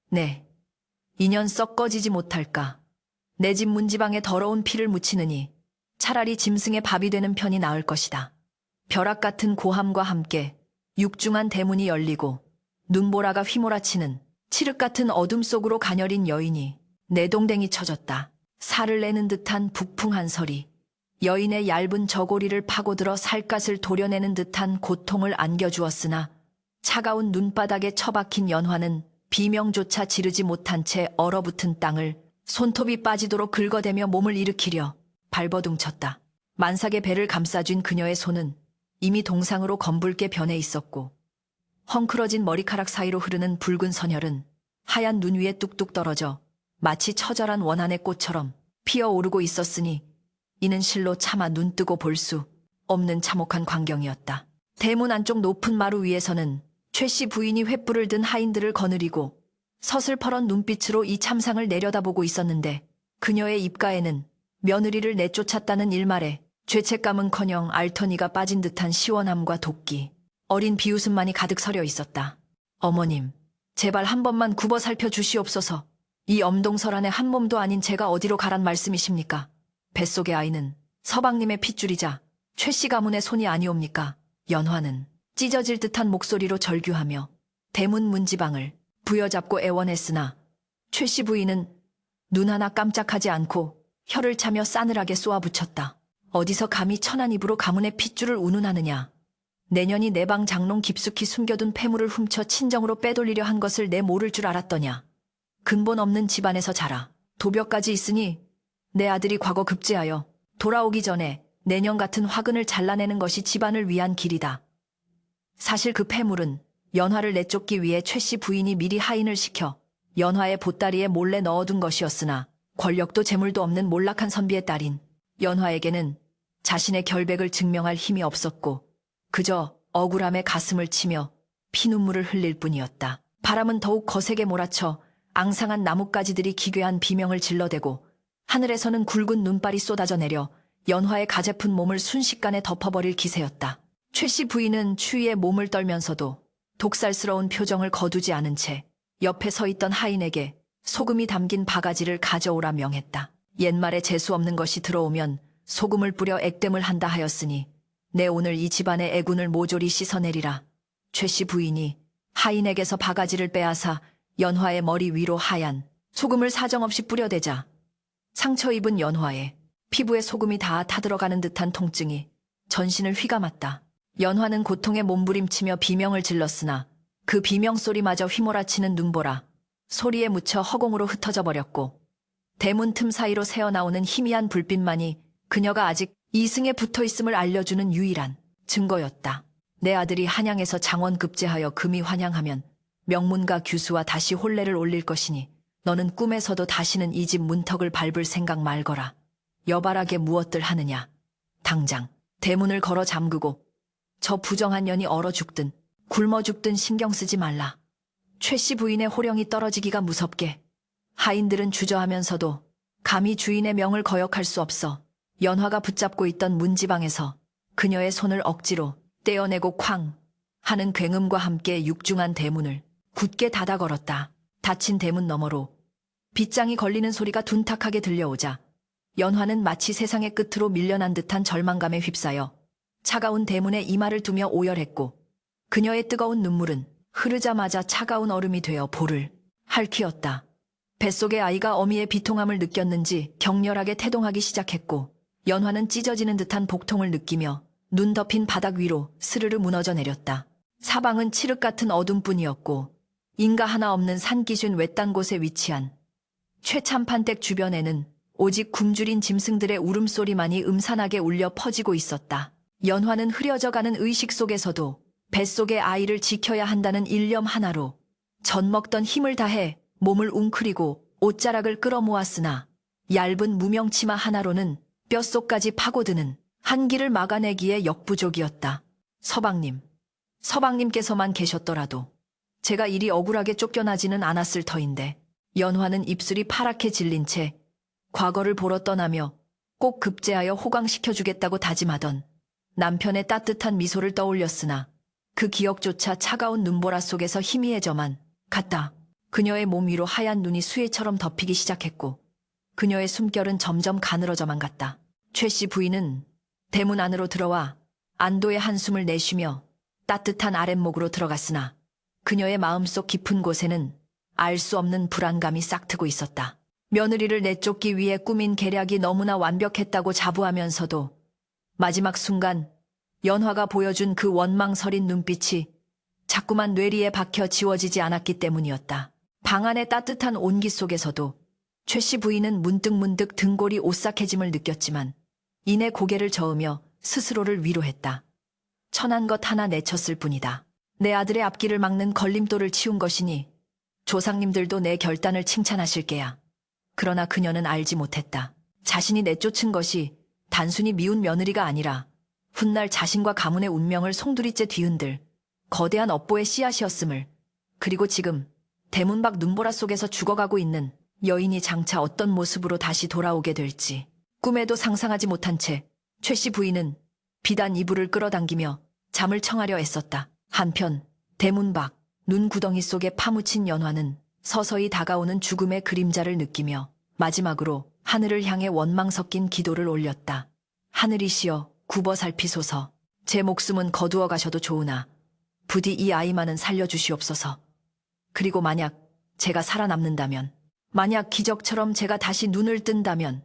네. 인연 썩 꺼지지 못할까. 내 집 문지방에 더러운 피를 묻히느니 차라리 짐승의 밥이 되는 편이 나을 것이다. 벼락 같은 고함과 함께 육중한 대문이 열리고 눈보라가 휘몰아치는 칠흑 같은 어둠 속으로 가녀린 여인이 내동댕이 쳐졌다. 살을 내는 듯한 북풍한 소리. 여인의 얇은 저고리를 파고들어 살갗을 도려내는 듯한 고통을 안겨주었으나 차가운 눈바닥에 처박힌 연화는 비명조차 지르지 못한 채 얼어붙은 땅을 손톱이 빠지도록 긁어대며 몸을 일으키려 발버둥쳤다. 만삭의 배를 감싸쥔 그녀의 손은 이미 동상으로 검붉게 변해 있었고 헝클어진 머리카락 사이로 흐르는 붉은 선혈은 하얀 눈 위에 뚝뚝 떨어져 마치 처절한 원한의 꽃처럼 피어오르고 있었으니 이는 실로 차마 눈뜨고 볼 수 없는 참혹한 광경이었다. 대문 안쪽 높은 마루 위에서는 최 씨 부인이 횃불을 든 하인들을 거느리고 서슬퍼런 눈빛으로 이 참상을 내려다보고 있었는데 그녀의 입가에는 며느리를 내쫓았다는 일말에 죄책감은커녕 알터니가 빠진 듯한 시원함과 도끼, 어린 비웃음만이 가득 서려 있었다. 어머님, 제발 한 번만 굽어 살펴주시옵소서. 이 엄동설 안에 한 몸도 아닌 제가 어디로 가란 말씀이십니까? 뱃속의 아이는 서방님의 핏줄이자 최 씨 가문의 손이 아니옵니까? 연화는 찢어질 듯한 목소리로 절규하며 대문 문지방을 부여잡고 애원했으나 최 씨 부인은 눈 하나 깜짝하지 않고 혀를 차며 싸늘하게 쏘아붙였다. 어디서 감히 천한 입으로 가문의 핏줄을 운운하느냐. 내년이 내 방 장롱 깊숙이 숨겨둔 폐물을 훔쳐 친정으로 빼돌리려 한 것을 내 모를 줄 알았더냐. 근본 없는 집안에서 자라 도벽까지 있으니 내 아들이 과거 급제하여 돌아오기 전에 내년 같은 화근을 잘라내는 것이 집안을 위한 길이다. 사실 그 폐물은 연화를 내쫓기 위해 최 씨 부인이 미리 하인을 시켜 연화의 보따리에 몰래 넣어둔 것이었으나 권력도 재물도 없는 몰락한 선비의 딸인 연화에게는 자신의 결백을 증명할 힘이 없었고 그저 억울함에 가슴을 치며 피눈물을 흘릴 뿐이었다. 바람은 더욱 거세게 몰아쳐 앙상한 나뭇가지들이 기괴한 비명을 질러대고 하늘에서는 굵은 눈발이 쏟아져 내려 연화의 가제픈 몸을 순식간에 덮어버릴 기세였다. 최 씨 부인은 추위에 몸을 떨면서도 독살스러운 표정을 거두지 않은 채 옆에 서 있던 하인에게 소금이 담긴 바가지를 가져오라 명했다. 옛말에 재수없는 것이 들어오면 소금을 뿌려 액땜을 한다 하였으니 내 오늘 이 집안의 애군을 모조리 씻어내리라. 최 씨 부인이 하인에게서 바가지를 빼앗아 연화의 머리 위로 하얀 소금을 사정없이 뿌려대자 상처 입은 연화에 피부에 소금이 다 타들어가는 듯한 통증이 전신을 휘감았다. 연화는 고통에 몸부림치며 비명을 질렀으나 그 비명 소리마저 휘몰아치는 눈보라 소리에 묻혀 허공으로 흩어져 버렸고 대문 틈 사이로 새어나오는 희미한 불빛만이 그녀가 아직 이승에 붙어있음을 알려주는 유일한 증거였다. 내 아들이 한양에서 장원급제하여 금이 환양하면 명문가 규수와 다시 혼례를 올릴 것이니 너는 꿈에서도 다시는 이 집 문턱을 밟을 생각 말거라. 여발하게 무엇들 하느냐. 당장 대문을 걸어 잠그고 저 부정한 년이 얼어 죽든 굶어 죽든 신경 쓰지 말라. 최 씨 부인의 호령이 떨어지기가 무섭게 하인들은 주저하면서도 감히 주인의 명을 거역할 수 없어 연화가 붙잡고 있던 문지방에서 그녀의 손을 억지로 떼어내고 쾅 하는 굉음과 함께 육중한 대문을 굳게 닫아 걸었다. 닫힌 대문 너머로 빗장이 걸리는 소리가 둔탁하게 들려오자 연화는 마치 세상의 끝으로 밀려난 듯한 절망감에 휩싸여 차가운 대문에 이마를 두며 오열했고 그녀의 뜨거운 눈물은 흐르자마자 차가운 얼음이 되어 볼을 핥히었다. 뱃속의 아이가 어미의 비통함을 느꼈는지 격렬하게 태동하기 시작했고 연화는 찢어지는 듯한 복통을 느끼며 눈 덮인 바닥 위로 스르르 무너져 내렸다. 사방은 칠흑 같은 어둠뿐이었고 인가 하나 없는 산기슭 외딴 곳에 위치한 최참판댁 주변에는 오직 굶주린 짐승들의 울음소리만이 음산하게 울려 퍼지고 있었다. 연화는 흐려져가는 의식 속에서도 뱃속의 아이를 지켜야 한다는 일념 하나로 젖먹던 힘을 다해 몸을 웅크리고 옷자락을 끌어모았으나 얇은 무명치마 하나로는 뼛속까지 파고드는 한기를 막아내기에 역부족이었다. 서방님께서만 계셨더라도 제가 이리 억울하게 쫓겨나지는 않았을 터인데. 연화는 입술이 파랗게 질린 채 과거를 보러 떠나며 꼭 급제하여 호강시켜주겠다고 다짐하던 남편의 따뜻한 미소를 떠올렸으나 그 기억조차 차가운 눈보라 속에서 희미해져만 갔다. 그녀의 몸 위로 하얀 눈이 수해처럼 덮이기 시작했고 그녀의 숨결은 점점 가늘어져만 갔다. 최 씨 부인은 대문 안으로 들어와 안도의 한숨을 내쉬며 따뜻한 아랫목으로 들어갔으나 그녀의 마음속 깊은 곳에는 알 수 없는 불안감이 싹트고 있었다. 며느리를 내쫓기 위해 꾸민 계략이 너무나 완벽했다고 자부하면서도 마지막 순간 연화가 보여준 그 원망서린 눈빛이 자꾸만 뇌리에 박혀 지워지지 않았기 때문이었다. 방 안의 따뜻한 온기 속에서도 최 씨 부인은 문득문득 등골이 오싹해짐을 느꼈지만 이내 고개를 저으며 스스로를 위로했다. 천한 것 하나 내쳤을 뿐이다. 내 아들의 앞길을 막는 걸림돌을 치운 것이니 조상님들도 내 결단을 칭찬하실 게야. 그러나 그녀는 알지 못했다. 자신이 내쫓은 것이 단순히 미운 며느리가 아니라 훗날 자신과 가문의 운명을 송두리째 뒤흔들 거대한 업보의 씨앗이었음을, 그리고 지금 대문 밖 눈보라 속에서 죽어가고 있는 여인이 장차 어떤 모습으로 다시 돌아오게 될지 꿈에도 상상하지 못한 채 최 씨 부인은 비단 이불을 끌어당기며 잠을 청하려 애썼다. 한편 대문 밖 눈구덩이 속에 파묻힌 연화는 서서히 다가오는 죽음의 그림자를 느끼며 마지막으로 하늘을 향해 원망 섞인 기도를 올렸다. 하늘이시여 굽어 살피소서. 제 목숨은 거두어 가셔도 좋으나 부디 이 아이만은 살려주시옵소서. 그리고 만약 제가 살아남는다면, 만약 기적처럼 제가 다시 눈을 뜬다면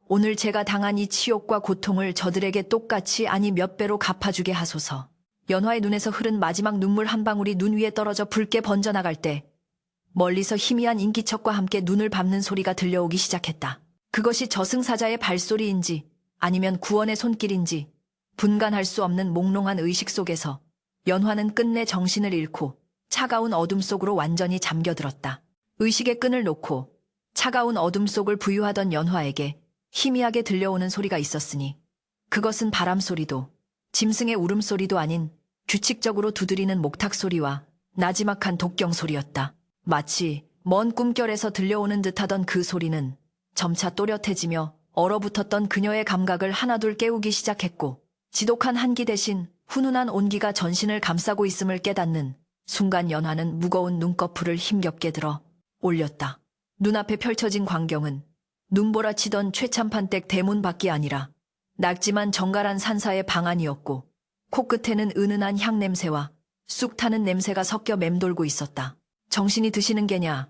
오늘 제가 당한 이 치욕과 고통을 저들에게 똑같이 아니 몇 배로 갚아주게 하소서. 연화의 눈에서 흐른 마지막 눈물 한 방울이 눈 위에 떨어져 붉게 번져나갈 때 멀리서 희미한 인기척과 함께 눈을 밟는 소리가 들려오기 시작했다. 그것이 저승사자의 발소리인지 아니면 구원의 손길인지 분간할 수 없는 몽롱한 의식 속에서 연화는 끝내 정신을 잃고 차가운 어둠 속으로 완전히 잠겨들었다. 의식의 끈을 놓고 차가운 어둠 속을 부유하던 연화에게 희미하게 들려오는 소리가 있었으니 그것은 바람 소리도 짐승의 울음소리도 아닌 규칙적으로 두드리는 목탁 소리와 나지막한 독경 소리였다. 마치 먼 꿈결에서 들려오는 듯하던 그 소리는 점차 또렷해지며 얼어붙었던 그녀의 감각을 하나둘 깨우기 시작했고 지독한 한기 대신 훈훈한 온기가 전신을 감싸고 있음을 깨닫는 순간 연화는 무거운 눈꺼풀을 힘겹게 들어 올렸다. 눈앞에 펼쳐진 광경은 눈보라치던 최참판댁 대문 밖이 아니라 낙지만 정갈한 산사의 방 안이었고 코끝에는 은은한 향냄새와 쑥 타는 냄새가 섞여 맴돌고 있었다. 정신이 드시는 게냐?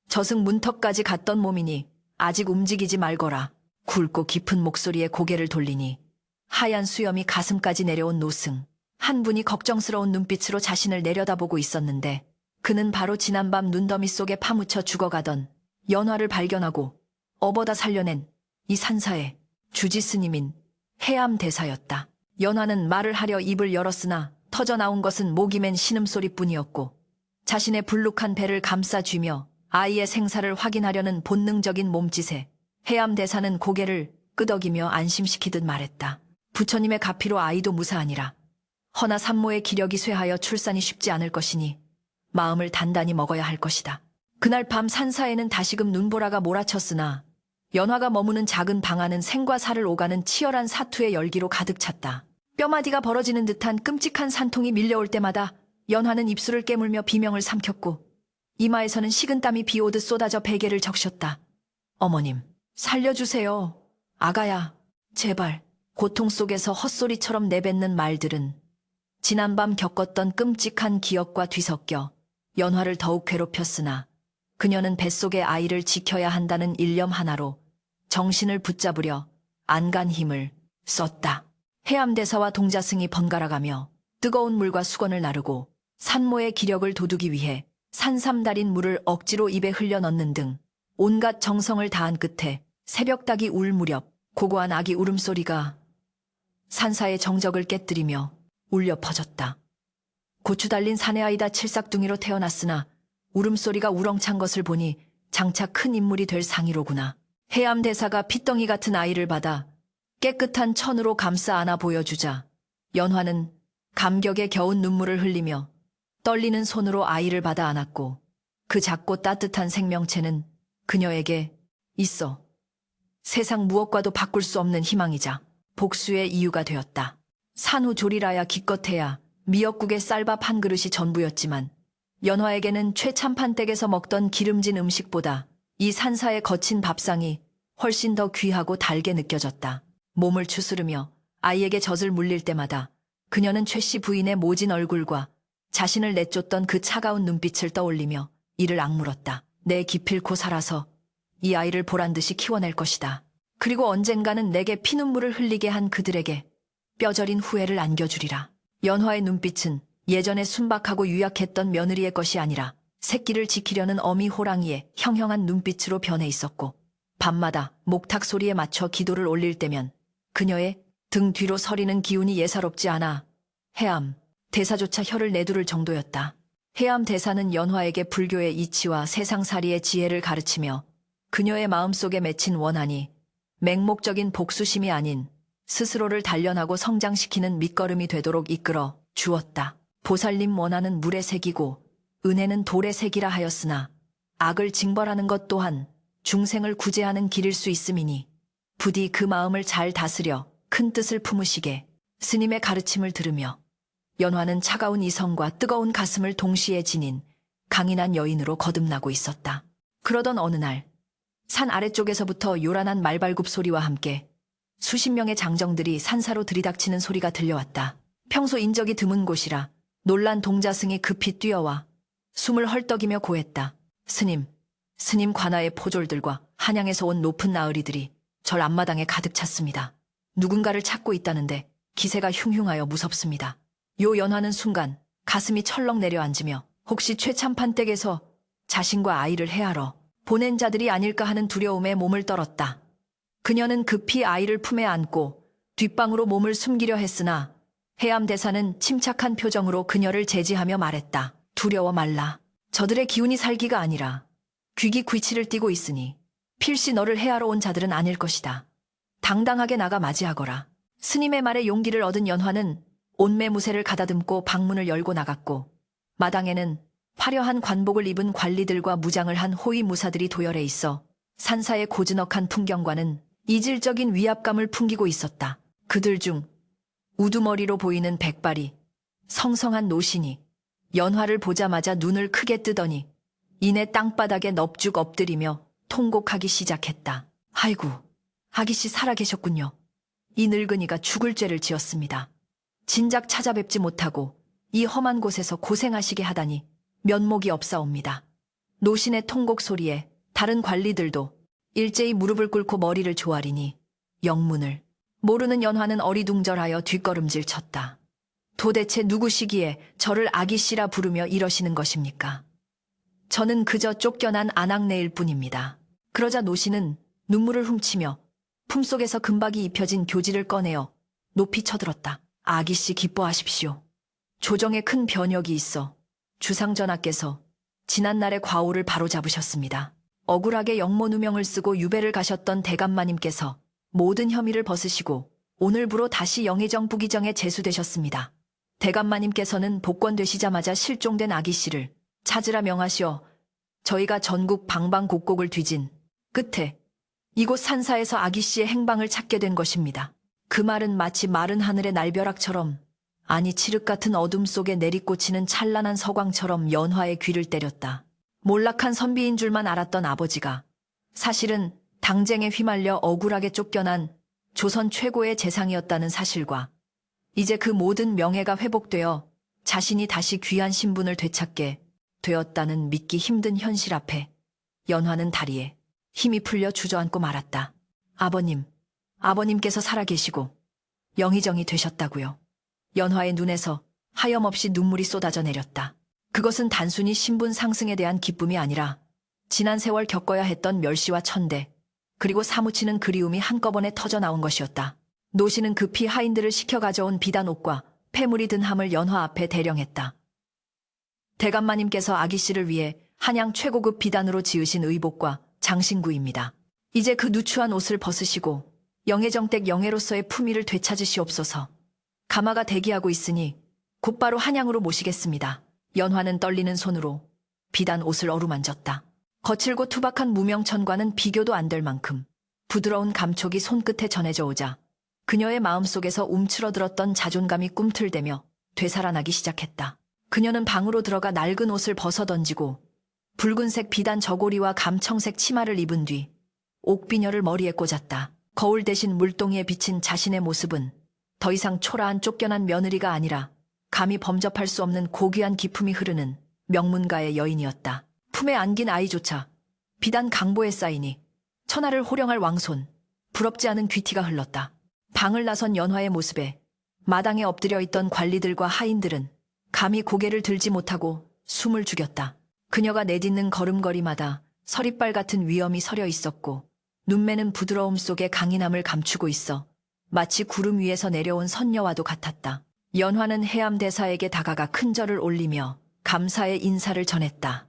저승 문턱까지 갔던 몸이니 아직 움직이지 말거라. 굵고 깊은 목소리에 고개를 돌리니 하얀 수염이 가슴까지 내려온 노승. 한 분이 걱정스러운 눈빛으로 자신을 내려다보고 있었는데 그는 바로 지난밤 눈더미 속에 파묻혀 죽어가던 연화를 발견하고 업어다 살려낸 이 산사의 주지스님인 해암대사였다. 연화는 말을 하려 입을 열었으나 터져나온 것은 목이 맨 신음소리뿐이었고 자신의 불룩한 배를 감싸쥐며 아이의 생사를 확인하려는 본능적인 몸짓에 해암대사는 고개를 끄덕이며 안심시키듯 말했다. 부처님의 가피로 아이도 무사하니라. 허나 산모의 기력이 쇠하여 출산이 쉽지 않을 것이니 마음을 단단히 먹어야 할 것이다. 그날 밤 산사에는 다시금 눈보라가 몰아쳤으나 연화가 머무는 작은 방 안은 생과 사를 오가는 치열한 사투의 열기로 가득 찼다. 뼈마디가 벌어지는 듯한 끔찍한 산통이 밀려올 때마다 연화는 입술을 깨물며 비명을 삼켰고 이마에서는 식은땀이 비오듯 쏟아져 베개를 적셨다. 어머님, 살려주세요. 아가야, 제발. 고통 속에서 헛소리처럼 내뱉는 말들은 지난밤 겪었던 끔찍한 기억과 뒤섞여 연화를 더욱 괴롭혔으나 그녀는 뱃속의 아이를 지켜야 한다는 일념 하나로 정신을 붙잡으려 안간 힘을 썼다. 해암대사와 동자승이 번갈아가며 뜨거운 물과 수건을 나르고 산모의 기력을 돋우기 위해 산삼달인 물을 억지로 입에 흘려 넣는 등 온갖 정성을 다한 끝에 새벽닭이 울 무렵 고고한 아기 울음소리가 산사의 정적을 깨뜨리며 울려 퍼졌다. 고추 달린 사내아이다 칠삭둥이로 태어났으나 울음소리가 우렁찬 것을 보니 장차 큰 인물이 될 상이로구나. 해암대사가 핏덩이 같은 아이를 받아 깨끗한 천으로 감싸 안아 보여주자 연화는 감격에 겨운 눈물을 흘리며 떨리는 손으로 아이를 받아 안았고 그 작고 따뜻한 생명체는 그녀에게 있어 세상 무엇과도 바꿀 수 없는 희망이자 복수의 이유가 되었다. 산후 조리라야 기껏해야 미역국에 쌀밥 한 그릇이 전부였지만 연화에게는 최참판댁에서 먹던 기름진 음식보다 이 산사의 거친 밥상이 훨씬 더 귀하고 달게 느껴졌다. 몸을 추스르며 아이에게 젖을 물릴 때마다 그녀는 최 씨 부인의 모진 얼굴과 자신을 내쫓던 그 차가운 눈빛을 떠올리며 이를 악물었다. 내 기필코 살아서 이 아이를 보란듯이 키워낼 것이다. 그리고 언젠가는 내게 피눈물을 흘리게 한 그들에게 뼈저린 후회를 안겨주리라. 연화의 눈빛은 예전에 순박하고 유약했던 며느리의 것이 아니라 새끼를 지키려는 어미 호랑이의 형형한 눈빛으로 변해 있었고, 밤마다 목탁 소리에 맞춰 기도를 올릴 때면 그녀의 등 뒤로 서리는 기운이 예사롭지 않아 해암 대사조차 혀를 내두를 정도였다. 해암 대사는 연화에게 불교의 이치와 세상살이의 지혜를 가르치며 그녀의 마음속에 맺힌 원한이 맹목적인 복수심이 아닌 스스로를 단련하고 성장시키는 밑거름이 되도록 이끌어 주었다. 보살님 원한은 물의 색이고 은혜는 돌의 색이라 하였으나 악을 징벌하는 것 또한 중생을 구제하는 길일 수 있음이니 부디 그 마음을 잘 다스려 큰 뜻을 품으시게. 스님의 가르침을 들으며 연화는 차가운 이성과 뜨거운 가슴을 동시에 지닌 강인한 여인으로 거듭나고 있었다. 그러던 어느 날 산 아래쪽에서부터 요란한 말발굽 소리와 함께 수십 명의 장정들이 산사로 들이닥치는 소리가 들려왔다. 평소 인적이 드문 곳이라 놀란 동자승이 급히 뛰어와 숨을 헐떡이며 고했다. 스님 관아의 포졸들과 한양에서 온 높은 나으리들이 절 앞마당에 가득 찼습니다. 누군가를 찾고 있다는데 기세가 흉흉하여 무섭습니다. 요 연화는 순간 가슴이 철렁 내려앉으며 혹시 최참판댁에서 자신과 아이를 해하러 보낸 자들이 아닐까 하는 두려움에 몸을 떨었다. 그녀는 급히 아이를 품에 안고 뒷방으로 몸을 숨기려 했으나 해암대사는 침착한 표정으로 그녀를 제지하며 말했다. 두려워 말라. 저들의 기운이 살기가 아니라 귀기 귀치를 띠고 있으니 필시 너를 해하러 온 자들은 아닐 것이다. 당당하게 나가 맞이하거라. 스님의 말에 용기를 얻은 연화는 온매무새를 가다듬고 방문을 열고 나갔고, 마당에는 화려한 관복을 입은 관리들과 무장을 한 호위무사들이 도열해 있어 산사의 고즈넉한 풍경과는 이질적인 위압감을 풍기고 있었다. 그들 중 우두머리로 보이는 백발이 성성한 노신이 연화를 보자마자 눈을 크게 뜨더니 이내 땅바닥에 넙죽 엎드리며 통곡하기 시작했다. 아이고, 아기씨 살아계셨군요. 이 늙은이가 죽을 죄를 지었습니다. 진작 찾아뵙지 못하고 이 험한 곳에서 고생하시게 하다니 면목이 없사옵니다. 노신의 통곡 소리에 다른 관리들도 일제히 무릎을 꿇고 머리를 조아리니 영문을 모르는 연화는 어리둥절하여 뒷걸음질 쳤다. 도대체 누구시기에 저를 아기씨라 부르며 이러시는 것입니까? 저는 그저 쫓겨난 아낙네일 뿐입니다. 그러자 노신은 눈물을 훔치며 품속에서 금박이 입혀진 교지를 꺼내어 높이 쳐들었다. 아기씨 기뻐하십시오. 조정에 큰 변혁이 있어 주상전하께서 지난날의 과오를 바로잡으셨습니다. 억울하게 영모 누명을 쓰고 유배를 가셨던 대감마님께서 모든 혐의를 벗으시고 오늘부로 다시 영의정 부기정에 제수되셨습니다. 대감마님께서는 복권되시자마자 실종된 아기씨를 찾으라 명하시어 저희가 전국 방방곡곡을 뒤진 끝에 이곳 산사에서 아기씨의 행방을 찾게 된 것입니다. 그 말은 마치 마른 하늘의 날벼락처럼, 아니 칠흑 같은 어둠 속에 내리꽂히는 찬란한 서광처럼 연화의 귀를 때렸다. 몰락한 선비인 줄만 알았던 아버지가 사실은 당쟁에 휘말려 억울하게 쫓겨난 조선 최고의 재상이었다는 사실과 이제 그 모든 명예가 회복되어 자신이 다시 귀한 신분을 되찾게 되었다는 믿기 힘든 현실 앞에 연화는 다리에 힘이 풀려 주저앉고 말았다. 아버님께서 살아계시고 영의정이 되셨다고요. 연화의 눈에서 하염없이 눈물이 쏟아져 내렸다. 그것은 단순히 신분 상승에 대한 기쁨이 아니라 지난 세월 겪어야 했던 멸시와 천대, 그리고 사무치는 그리움이 한꺼번에 터져 나온 것이었다. 노신은 급히 하인들을 시켜 가져온 비단 옷과 폐물이 든 함을 연화 앞에 대령했다. 대감마님께서 아기씨를 위해 한양 최고급 비단으로 지으신 의복과 장신구입니다. 이제 그 누추한 옷을 벗으시고 영의정댁 영예로서의 품위를 되찾으시옵소서. 가마가 대기하고 있으니 곧바로 한양으로 모시겠습니다. 연화는 떨리는 손으로 비단 옷을 어루만졌다. 거칠고 투박한 무명천과는 비교도 안 될 만큼 부드러운 감촉이 손끝에 전해져 오자 그녀의 마음속에서 움츠러들었던 자존감이 꿈틀대며 되살아나기 시작했다. 그녀는 방으로 들어가 낡은 옷을 벗어던지고 붉은색 비단 저고리와 감청색 치마를 입은 뒤 옥비녀를 머리에 꽂았다. 거울 대신 물동이에 비친 자신의 모습은 더 이상 초라한 쫓겨난 며느리가 아니라 감히 범접할 수 없는 고귀한 기품이 흐르는 명문가의 여인이었다. 품에 안긴 아이조차 비단 강보에 쌓이니 천하를 호령할 왕손, 부럽지 않은 귀티가 흘렀다. 방을 나선 연화의 모습에 마당에 엎드려 있던 관리들과 하인들은 감히 고개를 들지 못하고 숨을 죽였다. 그녀가 내딛는 걸음걸이마다 서리빨 같은 위엄이 서려 있었고 눈매는 부드러움 속에 강인함을 감추고 있어 마치 구름 위에서 내려온 선녀와도 같았다. 연화는 해암대사에게 다가가 큰 절을 올리며 감사의 인사를 전했다.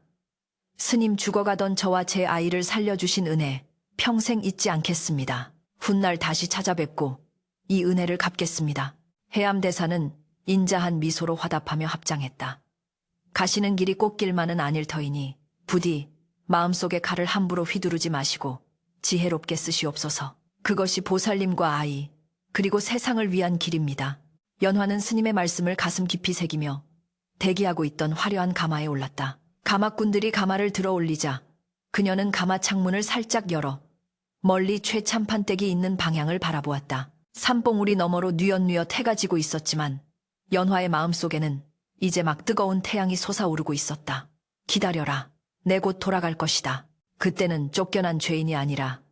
스님, 죽어가던 저와 제 아이를 살려주신 은혜 평생 잊지 않겠습니다. 훗날 다시 찾아뵙고 이 은혜를 갚겠습니다. 해암대사는 인자한 미소로 화답하며 합장했다. 가시는 길이 꽃길만은 아닐 터이니 부디 마음속에 칼을 함부로 휘두르지 마시고 지혜롭게 쓰시옵소서. 그것이 보살님과 아이 그리고 세상을 위한 길입니다. 연화는 스님의 말씀을 가슴 깊이 새기며 대기하고 있던 화려한 가마에 올랐다. 가마꾼들이 가마를 들어 올리자 그녀는 가마 창문을 살짝 열어 멀리 최참판댁이 있는 방향을 바라보았다. 산봉우리 너머로 뉘엿뉘엿 해가 지고 있었지만 연화의 마음속에는 이제 막 뜨거운 태양이 솟아오르고 있었다. 기다려라. 내 곧 돌아갈 것이다. 그때는 쫓겨난 죄인이 아니라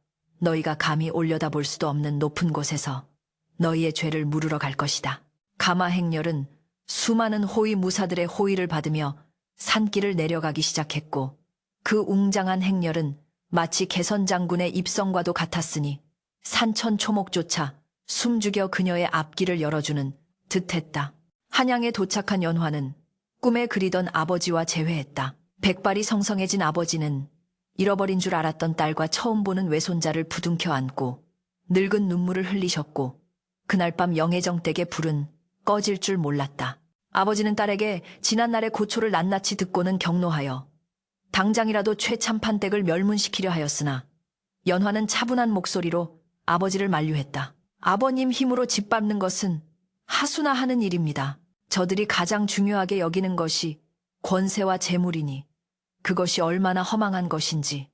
너희가 감히 올려다볼 수도 없는 높은 곳에서 너희의 죄를 물으러 갈 것이다. 가마 행렬은 수많은 호위 무사들의 호위를 받으며 산길을 내려가기 시작했고 그 웅장한 행렬은 마치 개선장군의 입성과도 같았으니 산천초목조차 숨죽여 그녀의 앞길을 열어주는 듯했다. 한양에 도착한 연화는 꿈에 그리던 아버지와 재회했다. 백발이 성성해진 아버지는 잃어버린 줄 알았던 딸과 처음 보는 외손자를 부둥켜 안고 늙은 눈물을 흘리셨고 그날 밤 영애정 댁의 불은 꺼질 줄 몰랐다. 아버지는 딸에게 지난날의 고초를 낱낱이 듣고는 격노하여 당장이라도 최참판댁을 멸문시키려 하였으나 연화는 차분한 목소리로 아버지를 만류했다. 아버님 힘으로 짓밟는 것은 하수나 하는 일입니다. 저들이 가장 중요하게 여기는 것이 권세와 재물이니 그것이 얼마나 허망한 것인지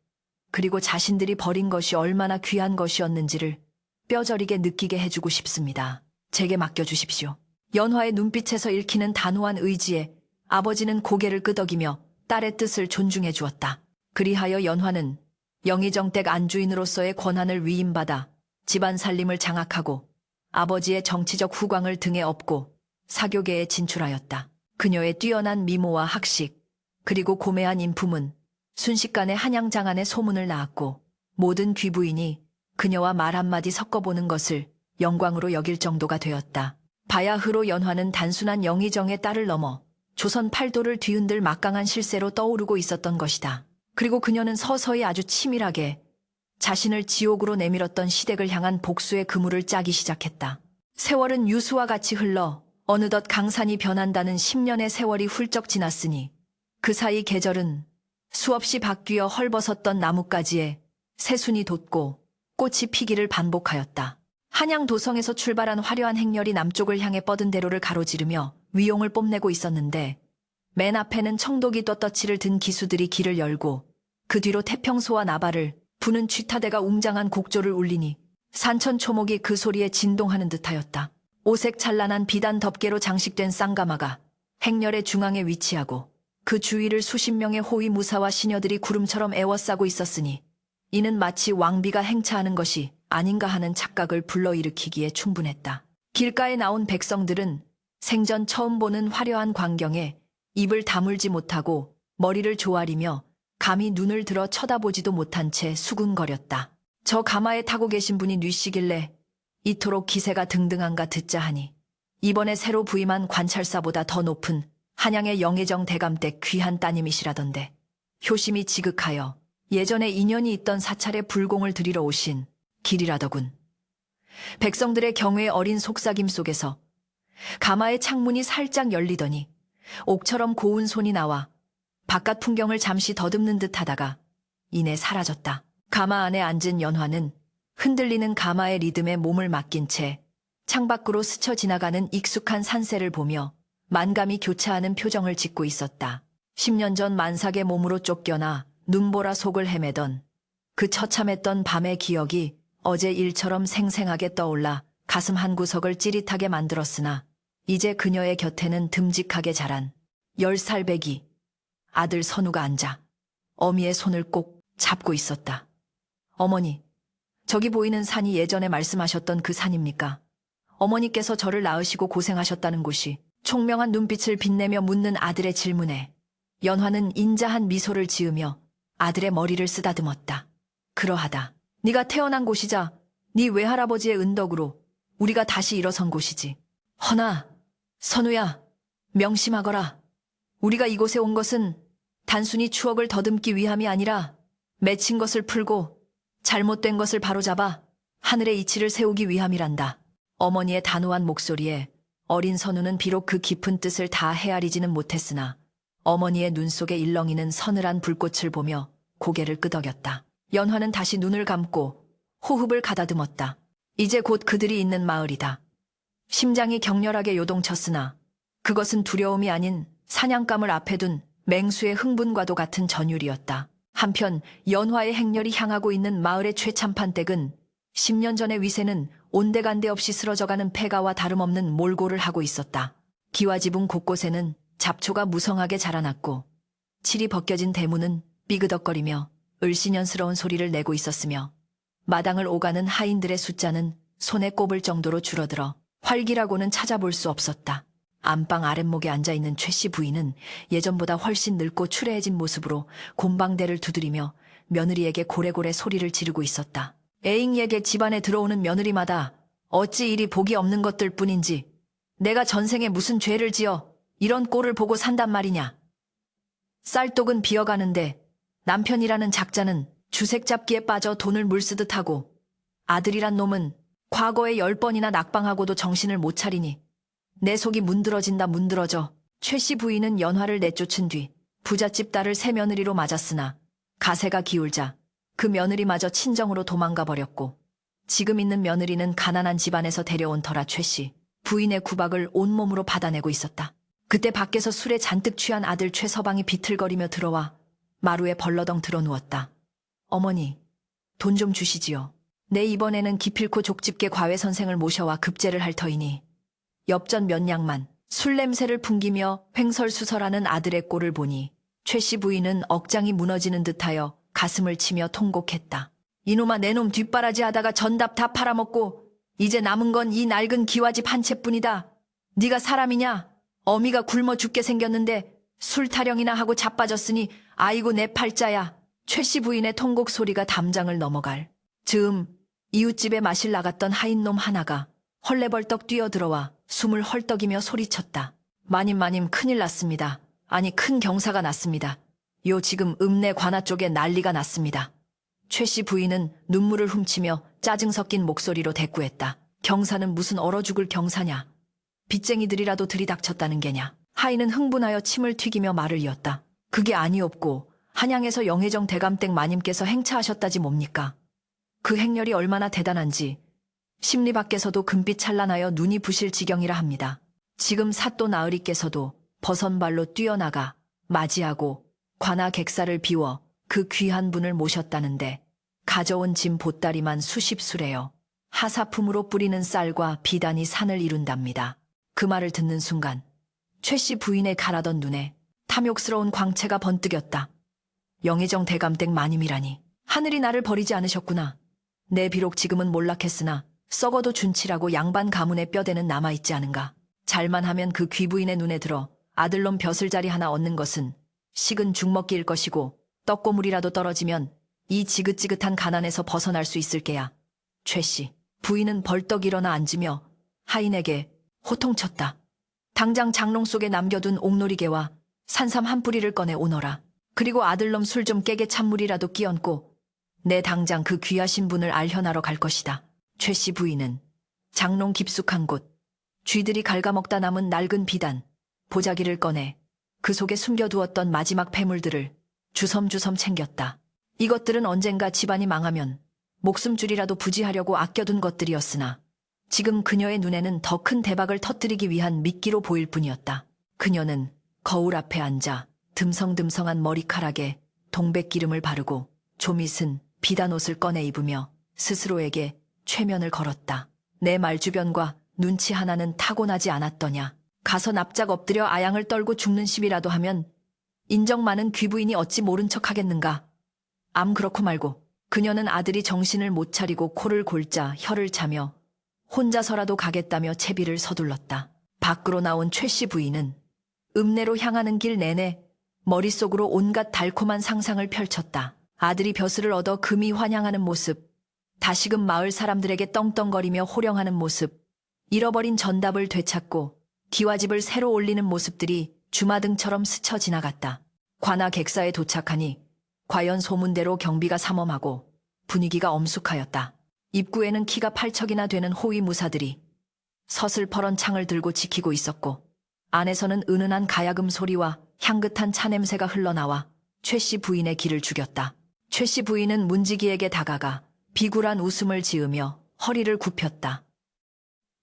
그리고 자신들이 버린 것이 얼마나 귀한 것이었는지를 뼈저리게 느끼게 해주고 싶습니다. 제게 맡겨주십시오. 연화의 눈빛에서 읽히는 단호한 의지에 아버지는 고개를 끄덕이며 딸의 뜻을 존중해 주었다. 그리하여 연화는 영의정댁 안주인으로서의 권한을 위임받아 집안 살림을 장악하고 아버지의 정치적 후광을 등에 업고 사교계에 진출하였다. 그녀의 뛰어난 미모와 학식 그리고 고매한 인품은 순식간에 한양 장안의 소문을 낳았고 모든 귀부인이 그녀와 말 한마디 섞어보는 것을 영광으로 여길 정도가 되었다. 바야흐로 연화는 단순한 영의정의 딸을 넘어 조선 팔도를 뒤흔들 막강한 실세로 떠오르고 있었던 것이다. 그리고 그녀는 서서히 아주 치밀하게 자신을 지옥으로 내밀었던 시댁을 향한 복수의 그물을 짜기 시작했다. 세월은 유수와 같이 흘러 어느덧 강산이 변한다는 10년의 세월이 훌쩍 지났으니 그 사이 계절은 수없이 바뀌어 헐벗었던 나뭇가지에 새순이 돋고 꽃이 피기를 반복하였다. 한양 도성에서 출발한 화려한 행렬이 남쪽을 향해 뻗은 대로를 가로지르며 위용을 뽐내고 있었는데 맨 앞에는 청도기 떳떳이를 든 기수들이 길을 열고 그 뒤로 태평소와 나발을 부는 쥐타대가 웅장한 곡조를 울리니 산천초목이 그 소리에 진동하는 듯하였다. 오색 찬란한 비단 덮개로 장식된 쌍가마가 행렬의 중앙에 위치하고 그 주위를 수십 명의 호위 무사와 시녀들이 구름처럼 에워싸고 있었으니 이는 마치 왕비가 행차하는 것이 아닌가 하는 착각을 불러일으키기에 충분했다. 길가에 나온 백성들은 생전 처음 보는 화려한 광경에 입을 다물지 못하고 머리를 조아리며 감히 눈을 들어 쳐다보지도 못한 채 수군거렸다. 저 가마에 타고 계신 분이 뉘시길래 이토록 기세가 등등한가 듣자 하니 이번에 새로 부임한 관찰사보다 더 높은 한양의 영의정 대감댁 귀한 따님이시라던데 효심이 지극하여 예전에 인연이 있던 사찰에 불공을 드리러 오신 길이라더군. 백성들의 경외 어린 속삭임 속에서 가마의 창문이 살짝 열리더니 옥처럼 고운 손이 나와 바깥 풍경을 잠시 더듬는 듯 하다가 이내 사라졌다. 가마 안에 앉은 연화는 흔들리는 가마의 리듬에 몸을 맡긴 채 창밖으로 스쳐 지나가는 익숙한 산세를 보며 만감이 교차하는 표정을 짓고 있었다. 10년 전 만삭의 몸으로 쫓겨나 눈보라 속을 헤매던 그 처참했던 밤의 기억이 어제 일처럼 생생하게 떠올라 가슴 한구석을 찌릿하게 만들었으나 이제 그녀의 곁에는 듬직하게 자란 10살 배기 아들 선우가 앉아 어미의 손을 꼭 잡고 있었다. 어머니, 저기 보이는 산이 예전에 말씀하셨던 그 산입니까? 어머니께서 저를 낳으시고 고생하셨다는 곳이. 총명한 눈빛을 빛내며 묻는 아들의 질문에 연화는 인자한 미소를 지으며 아들의 머리를 쓰다듬었다. 그러하다. 네가 태어난 곳이자 네 외할아버지의 은덕으로 우리가 다시 일어선 곳이지. 허나, 선우야, 명심하거라. 우리가 이곳에 온 것은 단순히 추억을 더듬기 위함이 아니라 맺힌 것을 풀고 잘못된 것을 바로잡아 하늘의 이치를 세우기 위함이란다. 어머니의 단호한 목소리에 어린 선우는 비록 그 깊은 뜻을 다 헤아리지는 못했으나 어머니의 눈 속에 일렁이는 서늘한 불꽃을 보며 고개를 끄덕였다. 연화는 다시 눈을 감고 호흡을 가다듬었다. 이제 곧 그들이 있는 마을이다. 심장이 격렬하게 요동쳤으나 그것은 두려움이 아닌 사냥감을 앞에 둔 맹수의 흥분과도 같은 전율이었다. 한편 연화의 행렬이 향하고 있는 마을의 최참판 댁은 10년 전의 위세는 온데간데 없이 쓰러져가는 폐가와 다름없는 몰골을 하고 있었다. 기와지붕 곳곳에는 잡초가 무성하게 자라났고 칠이 벗겨진 대문은 삐그덕거리며 을씨년스러운 소리를 내고 있었으며 마당을 오가는 하인들의 숫자는 손에 꼽을 정도로 줄어들어 활기라고는 찾아볼 수 없었다. 안방 아랫목에 앉아있는 최씨 부인은 예전보다 훨씬 늙고 추레해진 모습으로 곰방대를 두드리며 며느리에게 고래고래 소리를 지르고 있었다. 애인에게 집안에 들어오는 며느리마다 어찌 이리 복이 없는 것들 뿐인지 내가 전생에 무슨 죄를 지어 이런 꼴을 보고 산단 말이냐. 쌀독은 비어가는데 남편이라는 작자는 주색 잡기에 빠져 돈을 물쓰듯 하고 아들이란 놈은 과거에 10번이나 낙방하고도 정신을 못 차리니 내 속이 문드러진다 문드러져. 최씨 부인은 연화를 내쫓은 뒤 부잣집 딸을 새 며느리로 맞았으나 가세가 기울자 그 며느리마저 친정으로 도망가 버렸고 지금 있는 며느리는 가난한 집안에서 데려온 터라 최씨 부인의 구박을 온몸으로 받아내고 있었다. 그때 밖에서 술에 잔뜩 취한 아들 최서방이 비틀거리며 들어와 마루에 벌러덩 들어누웠다. 어머니, 돈 좀 주시지요. 내 이번에는 기필코 족집게 과외선생을 모셔와 급제를 할 터이니 엽전 몇 냥만. 술 냄새를 풍기며 횡설수설하는 아들의 꼴을 보니 최씨 부인은 억장이 무너지는 듯하여 가슴을 치며 통곡했다. 이놈아 내놈 뒷바라지 하다가 전답 다 팔아먹고 이제 남은 건 이 낡은 기와집 한 채뿐이다. 네가 사람이냐? 어미가 굶어 죽게 생겼는데 술 타령이나 하고 자빠졌으니 아이고 내 팔자야. 최씨 부인의 통곡 소리가 담장을 넘어갈 즈음 이웃집에 마실 나갔던 하인놈 하나가 헐레벌떡 뛰어들어와 숨을 헐떡이며 소리쳤다. 마님 큰일 났습니다. 아니 큰 경사가 났습니다. 요 지금 읍내 관아 쪽에 난리가 났습니다. 최씨 부인은 눈물을 훔치며 짜증 섞인 목소리로 대꾸했다. 경사는 무슨 얼어 죽을 경사냐. 빚쟁이들이라도 들이닥쳤다는 게냐. 하인은 흥분하여 침을 튀기며 말을 이었다. 그게 아니었고 한양에서 영혜정 대감댁 마님께서 행차하셨다지 뭡니까. 그 행렬이 얼마나 대단한지 심리 밖에서도 금빛 찬란하여 눈이 부실 지경이라 합니다. 지금 사또 나으리께서도 버선발로 뛰어나가 맞이하고 관아 객사를 비워 그 귀한 분을 모셨다는데 가져온 짐 보따리만 수십 수래요. 하사품으로 뿌리는 쌀과 비단이 산을 이룬답니다. 그 말을 듣는 순간 최씨 부인의 가라던 눈에 탐욕스러운 광채가 번뜩였다. 영혜정 대감댁 마님이라니. 하늘이 나를 버리지 않으셨구나. 내 비록 지금은 몰락했으나 썩어도 준치라고 양반 가문의 뼈대는 남아있지 않은가. 잘만 하면 그 귀부인의 눈에 들어 아들놈 벼슬자리 하나 얻는 것은 식은 죽먹기일 것이고 떡고물이라도 떨어지면 이 지긋지긋한 가난에서 벗어날 수 있을 게야. 최씨 부인은 벌떡 일어나 앉으며 하인에게 호통쳤다. 당장 장롱 속에 남겨둔 옥놀이개와 산삼 한 뿌리를 꺼내 오너라. 그리고 아들놈 술 좀 깨게 찬물이라도 끼얹고 내 당장 그 귀하신 분을 알현하러 갈 것이다. 최씨 부인은 장롱 깊숙한 곳, 쥐들이 갉아먹다 남은 낡은 비단, 보자기를 꺼내 그 속에 숨겨두었던 마지막 폐물들을 주섬주섬 챙겼다. 이것들은 언젠가 집안이 망하면 목숨줄이라도 부지하려고 아껴둔 것들이었으나 지금 그녀의 눈에는 더 큰 대박을 터뜨리기 위한 미끼로 보일 뿐이었다. 그녀는 거울 앞에 앉아 듬성듬성한 머리카락에 동백기름을 바르고 조밋은 비단 옷을 꺼내 입으며 스스로에게 최면을 걸었다. 내 말주변과 눈치 하나는 타고나지 않았더냐. 가서 납작 엎드려 아양을 떨고 죽는 시비라도 하면 인정 많은 귀부인이 어찌 모른 척 하겠는가. 암 그렇고 말고. 그녀는 아들이 정신을 못 차리고 코를 골자 혀를 차며 혼자서라도 가겠다며 채비를 서둘렀다. 밖으로 나온 최 씨 부인은 읍내로 향하는 길 내내 머릿속으로 온갖 달콤한 상상을 펼쳤다. 아들이 벼슬을 얻어 금이 환향하는 모습, 다시금 마을 사람들에게 떵떵거리며 호령하는 모습, 잃어버린 전답을 되찾고 기와집을 새로 올리는 모습들이 주마등처럼 스쳐 지나갔다. 관아 객사에 도착하니 과연 소문대로 경비가 삼엄하고 분위기가 엄숙하였다. 입구에는 키가 8척이나 되는 호위 무사들이 서슬퍼런 창을 들고 지키고 있었고 안에서는 은은한 가야금 소리와 향긋한 차 냄새가 흘러나와 최 씨 부인의 길을 죽였다. 최 씨 부인은 문지기에게 다가가 비굴한 웃음을 지으며 허리를 굽혔다.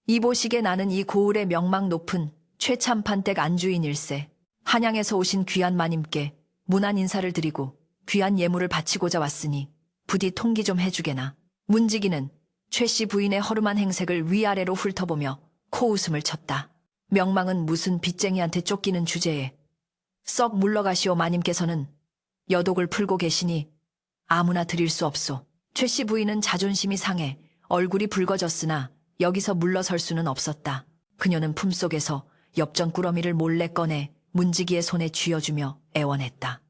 이보시게 나는 이 고을의 명망 높은 최참판댁 안주인일세. 한양에서 오신 귀한 마님께 문안 인사를 드리고 귀한 예물을 바치고자 왔으니 부디 통기 좀 해주게나. 문지기는 최 씨 부인의 허름한 행색을 위아래로 훑어보며 코웃음을 쳤다. 명망은 무슨 빚쟁이한테 쫓기는 주제에 썩 물러가시오. 마님께서는 여독을 풀고 계시니 아무나 드릴 수 없소. 최 씨 부인은 자존심이 상해 얼굴이 붉어졌으나 여기서 물러설 수는 없었다. 그녀는 품속에서 엽전 꾸러미를 몰래 꺼내 문지기의 손에 쥐어주며 애원했다.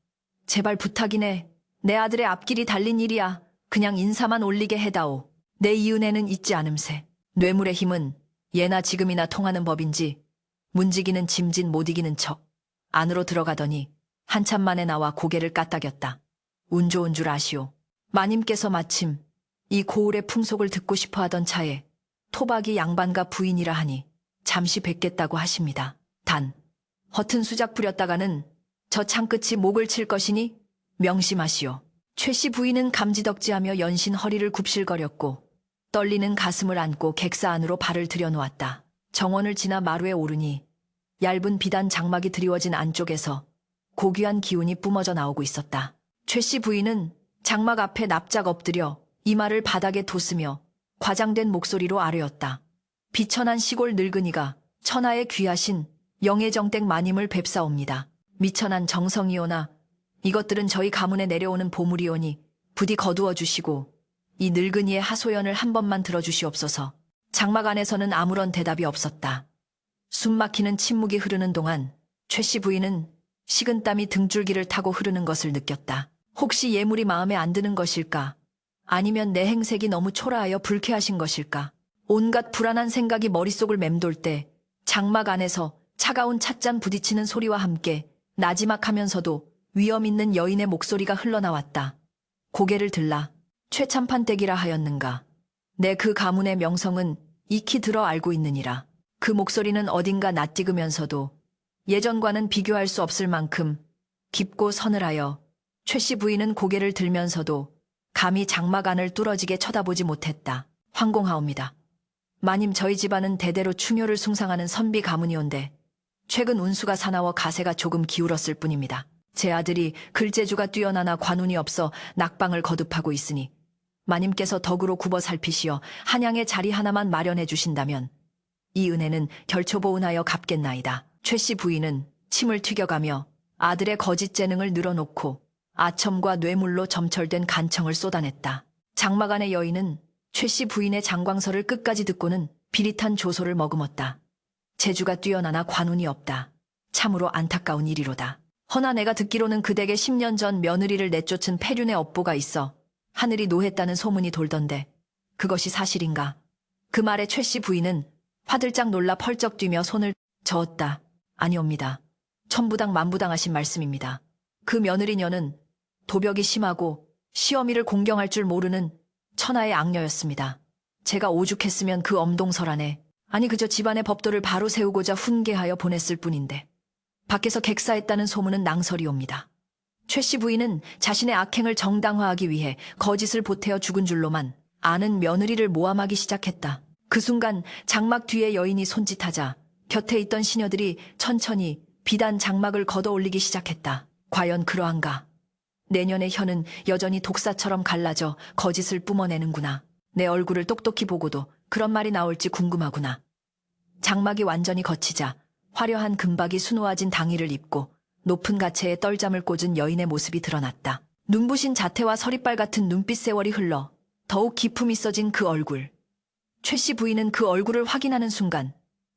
제발 부탁이네. 내 아들의 앞길이 달린 일이야. 그냥 인사만 올리게 해다오. 내 이 은혜는 잊지 않음세. 뇌물의 힘은 예나 지금이나 통하는 법인지 문지기는 짐짓 못 이기는 척 안으로 들어가더니 한참 만에 나와 고개를 까딱였다. 운 좋은 줄 아시오. 마님께서 마침 이 고을의 풍속을 듣고 싶어 하던 차에 토박이 양반과 부인이라 하니 잠시 뵙겠다고 하십니다. 단 허튼 수작 부렸다가는 저 창끝이 목을 칠 것이니 명심하시오. 최 씨 부인은 감지덕지하며 연신 허리를 굽실거렸고 떨리는 가슴을 안고 객사 안으로 발을 들여놓았다. 정원을 지나 마루에 오르니 얇은 비단 장막이 드리워진 안쪽에서 고귀한 기운이 뿜어져 나오고 있었다. 최 씨 부인은 장막 앞에 납작 엎드려 이마를 바닥에 돋으며 과장된 목소리로 아뢰었다. 비천한 시골 늙은이가 천하의 귀하신 영예정댁 마님을 뵙사옵니다. 미천한 정성이오나 이것들은 저희 가문에 내려오는 보물이오니 부디 거두어 주시고 이 늙은이의 하소연을 한 번만 들어주시옵소서. 장막 안에서는 아무런 대답이 없었다. 숨막히는 침묵이 흐르는 동안 최 씨 부인은 식은땀이 등줄기를 타고 흐르는 것을 느꼈다. 혹시 예물이 마음에 안 드는 것일까? 아니면 내 행색이 너무 초라하여 불쾌하신 것일까? 온갖 불안한 생각이 머릿속을 맴돌 때 장막 안에서 차가운 찻잔 부딪히는 소리와 함께 나지막하면서도 위험 있는 여인의 목소리가 흘러나왔다. 고개를 들라. 최참판댁이라 하였는가? 내 그 가문의 명성은 익히 들어 알고 있느니라. 그 목소리는 어딘가 낯익으면서도 예전과는 비교할 수 없을 만큼 깊고 서늘하여 최 씨 부인은 고개를 들면서도 감히 장막 안을 뚫어지게 쳐다보지 못했다. 황공하옵니다. 마님 저희 집안은 대대로 충효를 숭상하는 선비 가문이온데 최근 운수가 사나워 가세가 조금 기울었을 뿐입니다. 제 아들이 글재주가 뛰어나나 관운이 없어 낙방을 거듭하고 있으니 마님께서 덕으로 굽어 살피시어 한양에 자리 하나만 마련해 주신다면 이 은혜는 결초보은하여 갚겠나이다. 최 씨 부인은 침을 튀겨가며 아들의 거짓 재능을 늘어놓고 아첨과 뇌물로 점철된 간청을 쏟아냈다. 장막 안의 여인은 최 씨 부인의 장광설을 끝까지 듣고는 비릿한 조소를 머금었다. 재주가 뛰어나나 관운이 없다. 참으로 안타까운 일이로다. 허나 내가 듣기로는 그댁에 10년 전 며느리를 내쫓은 폐륜의 업보가 있어 하늘이 노했다는 소문이 돌던데 그것이 사실인가? 그 말에 최 씨 부인은 화들짝 놀라 펄쩍 뛰며 손을 저었다. 아니옵니다. 천부당 만부당하신 말씀입니다. 그 며느리녀는 도벽이 심하고 시어미를 공경할 줄 모르는 천하의 악녀였습니다. 제가 오죽했으면 그 엄동설 안에 아니 그저 집안의 법도를 바로 세우고자 훈계하여 보냈을 뿐인데 밖에서 객사했다는 소문은 낭설이옵니다. 최 씨 부인은 자신의 악행을 정당화하기 위해 거짓을 보태어 죽은 줄로만 아는 며느리를 모함하기 시작했다. 그 순간 장막 뒤에 여인이 손짓하자 곁에 있던 시녀들이 천천히 비단 장막을 걷어 올리기 시작했다. 과연 그러한가? 내년의 혀는 여전히 독사처럼 갈라져 거짓을 뿜어내는구나. 내 얼굴을 똑똑히 보고도 그런 말이 나올지 궁금하구나. 장막이 완전히 걷히자 화려한 금박이 수놓아진 당의를 입고 높은 가체에 떨잠을 꽂은 여인의 모습이 드러났다. 눈부신 자태와 서리빨 같은 눈빛 세월이 흘러 더욱 기품이 있어진 그 얼굴. 최 씨 부인은 그 얼굴을 확인하는 순간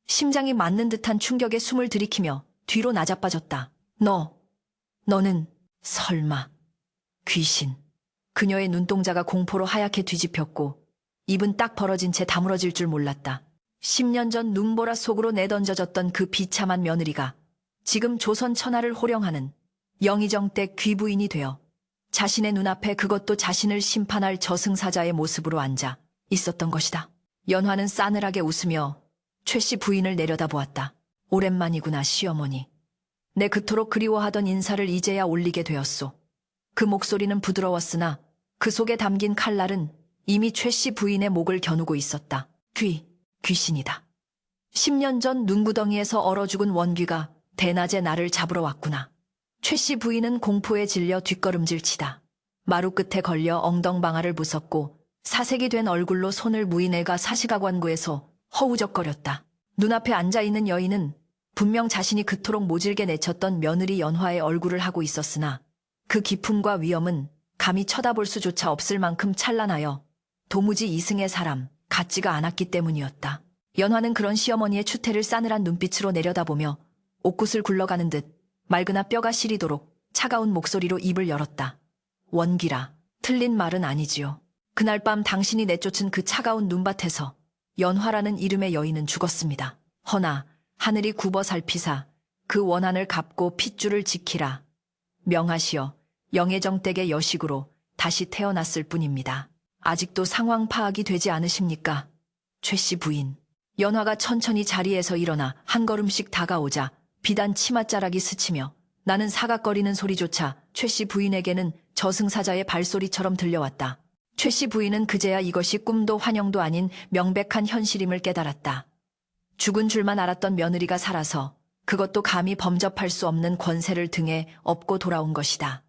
심장이 맞는 듯한 충격에 숨을 들이키며 뒤로 나자빠졌다. 너는 설마 귀신. 그녀의 눈동자가 공포로 하얗게 뒤집혔고 입은 딱 벌어진 채 다물어질 줄 몰랐다. 10년 전 눈보라 속으로 내던져졌던 그 비참한 며느리가 지금 조선 천하를 호령하는 영의정댁 귀부인이 되어 자신의 눈앞에 그것도 자신을 심판할 저승사자의 모습으로 앉아 있었던 것이다. 연화는 싸늘하게 웃으며 최 씨 부인을 내려다보았다. 오랜만이구나, 시어머니. 내 그토록 그리워하던 인사를 이제야 올리게 되었소. 그 목소리는 부드러웠으나 그 속에 담긴 칼날은 이미 최 씨 부인의 목을 겨누고 있었다. 귀신이다. 10년 전 눈구덩이에서 얼어 죽은 원귀가 대낮에 나를 잡으러 왔구나. 최 씨 부인은 공포에 질려 뒷걸음질 치다 마루 끝에 걸려 엉덩방아를 부쉈고 사색이 된 얼굴로 손을 무인해가 사시가관구에서 허우적거렸다. 눈앞에 앉아있는 여인은 분명 자신이 그토록 모질게 내쳤던 며느리 연화의 얼굴을 하고 있었으나 그 기품과 위엄은 감히 쳐다볼 수조차 없을 만큼 찬란하여 도무지 이승의 사람 같지가 않았기 때문이었다. 연화는 그런 시어머니의 추태를 싸늘한 눈빛으로 내려다보며 옥굿을 굴러가는 듯 맑으나 뼈가 시리도록 차가운 목소리로 입을 열었다. 원귀라, 틀린 말은 아니지요. 그날 밤 당신이 내쫓은 그 차가운 눈밭에서 연화라는 이름의 여인은 죽었습니다. 허나 하늘이 굽어 살피사 그 원한을 갚고 핏줄을 지키라. 명하시어 영의정댁의 여식으로 다시 태어났을 뿐입니다. 아직도 상황 파악이 되지 않으십니까? 최 씨 부인. 연화가 천천히 자리에서 일어나 한 걸음씩 다가오자 비단 치맛자락이 스치며 나는 사각거리는 소리조차 최 씨 부인에게는 저승사자의 발소리처럼 들려왔다. 최 씨 부인은 그제야 이것이 꿈도 환영도 아닌 명백한 현실임을 깨달았다. 죽은 줄만 알았던 며느리가 살아서 그것도 감히 범접할 수 없는 권세를 등에 업고 돌아온 것이다.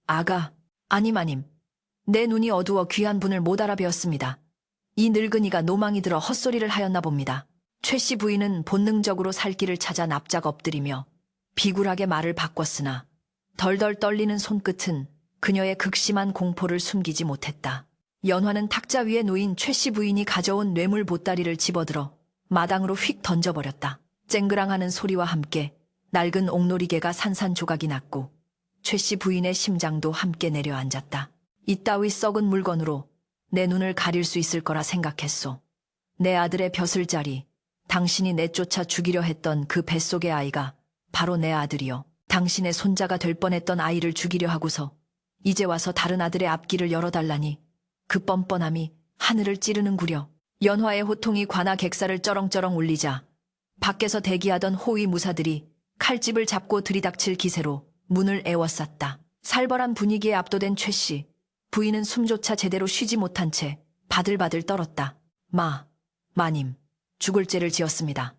아가, 아님. 내 눈이 어두워 귀한 분을 못 알아배었습니다. 이 늙은이가 노망이 들어 헛소리를 하였나 봅니다. 최 씨 부인은 본능적으로 살 길을 찾아 납작 엎드리며 비굴하게 말을 바꿨으나 덜덜 떨리는 손끝은 그녀의 극심한 공포를 숨기지 못했다. 연화는 탁자 위에 놓인 최 씨 부인이 가져온 뇌물 보따리를 집어들어 마당으로 휙 던져버렸다. 쨍그랑하는 소리와 함께 낡은 옥놀이개가 산산조각이 났고 최 씨 부인의 심장도 함께 내려앉았다. 이따위 썩은 물건으로 내 눈을 가릴 수 있을 거라 생각했소. 내 아들의 벼슬자리, 당신이 내쫓아 죽이려 했던 그 뱃속의 아이가 바로 내 아들이요. 당신의 손자가 될 뻔했던 아이를 죽이려 하고서 이제 와서 다른 아들의 앞길을 열어달라니 그 뻔뻔함이 하늘을 찌르는구려. 연화의 호통이 관아 객사를 쩌렁쩌렁 울리자 밖에서 대기하던 호위 무사들이 칼집을 잡고 들이닥칠 기세로 문을 에워쌌다. 살벌한 분위기에 압도된 최 씨, 부인은 숨조차 제대로 쉬지 못한 채 바들바들 떨었다. 마님, 죽을 죄를 지었습니다.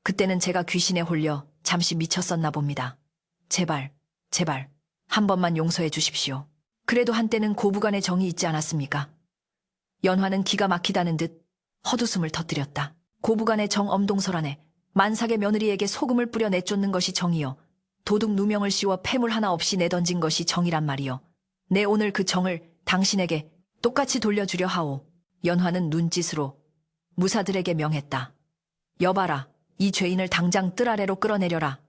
그때는 제가 귀신에 홀려 잠시 미쳤었나 봅니다. 제발, 한 번만 용서해 주십시오. 그래도 한때는 고부간의 정이 있지 않았습니까? 연화는 기가 막히다는 듯 헛웃음을 터뜨렸다. 고부간의 정 엄동설 안에 만삭의 며느리에게 소금을 뿌려 내쫓는 것이 정이요. 도둑 누명을 씌워 폐물 하나 없이 내던진 것이 정이란 말이요. 내 오늘 그 정을 당신에게 똑같이 돌려주려 하오. 연화는 눈짓으로 무사들에게 명했다. 여봐라, 이 죄인을 당장 뜰 아래로 끌어내려라.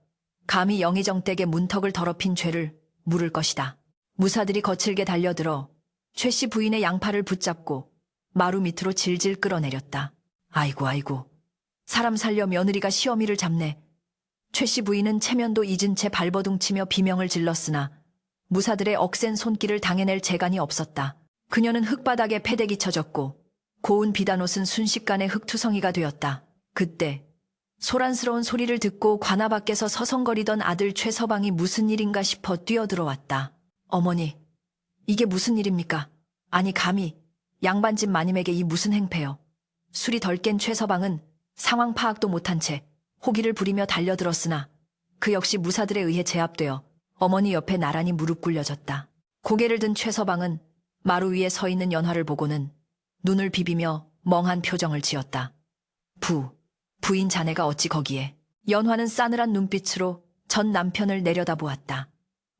감히 영의정댁의 문턱을 더럽힌 죄를 물을 것이다. 무사들이 거칠게 달려들어 최 씨 부인의 양팔을 붙잡고 마루 밑으로 질질 끌어내렸다. 아이고, 사람 살려 며느리가 시어미를 잡네. 최 씨 부인은 체면도 잊은 채 발버둥치며 비명을 질렀으나 무사들의 억센 손길을 당해낼 재간이 없었다. 그녀는 흙바닥에 패대기 쳐졌고 고운 비단옷은 순식간에 흙투성이가 되었다. 그때 소란스러운 소리를 듣고 관아 밖에서 서성거리던 아들 최서방이 무슨 일인가 싶어 뛰어들어왔다. 어머니, 이게 무슨 일입니까? 아니 감히 양반집 마님에게 이 무슨 행패요. 술이 덜 깬 최서방은 상황 파악도 못한 채 호기를 부리며 달려들었으나 그 역시 무사들에 의해 제압되어 어머니 옆에 나란히 무릎 꿇려졌다. 고개를 든 최서방은 마루 위에 서 있는 연화를 보고는 눈을 비비며 멍한 표정을 지었다. 부인 자네가 어찌 거기에. 연화는 싸늘한 눈빛으로 전 남편을 내려다보았다.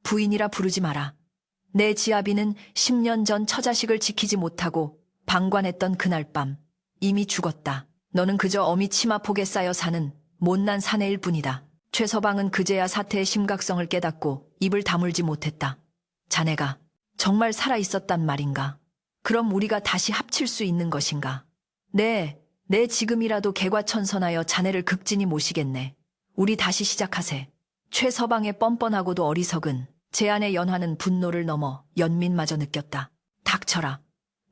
부인이라 부르지 마라. 내 지아비는 10년 전 처자식을 지키지 못하고 방관했던 그날 밤 이미 죽었다. 너는 그저 어미 치마폭에 쌓여 사는 못난 사내일 뿐이다. 최서방은 그제야 사태의 심각성을 깨닫고 입을 다물지 못했다. 자네가 정말 살아있었단 말인가? 그럼 우리가 다시 합칠 수 있는 것인가? 네, 지금이라도 개과천선하여 자네를 극진히 모시겠네. 우리 다시 시작하세. 최서방의 뻔뻔하고도 어리석은 제안의 연화는 분노를 넘어 연민마저 느꼈다. 닥쳐라.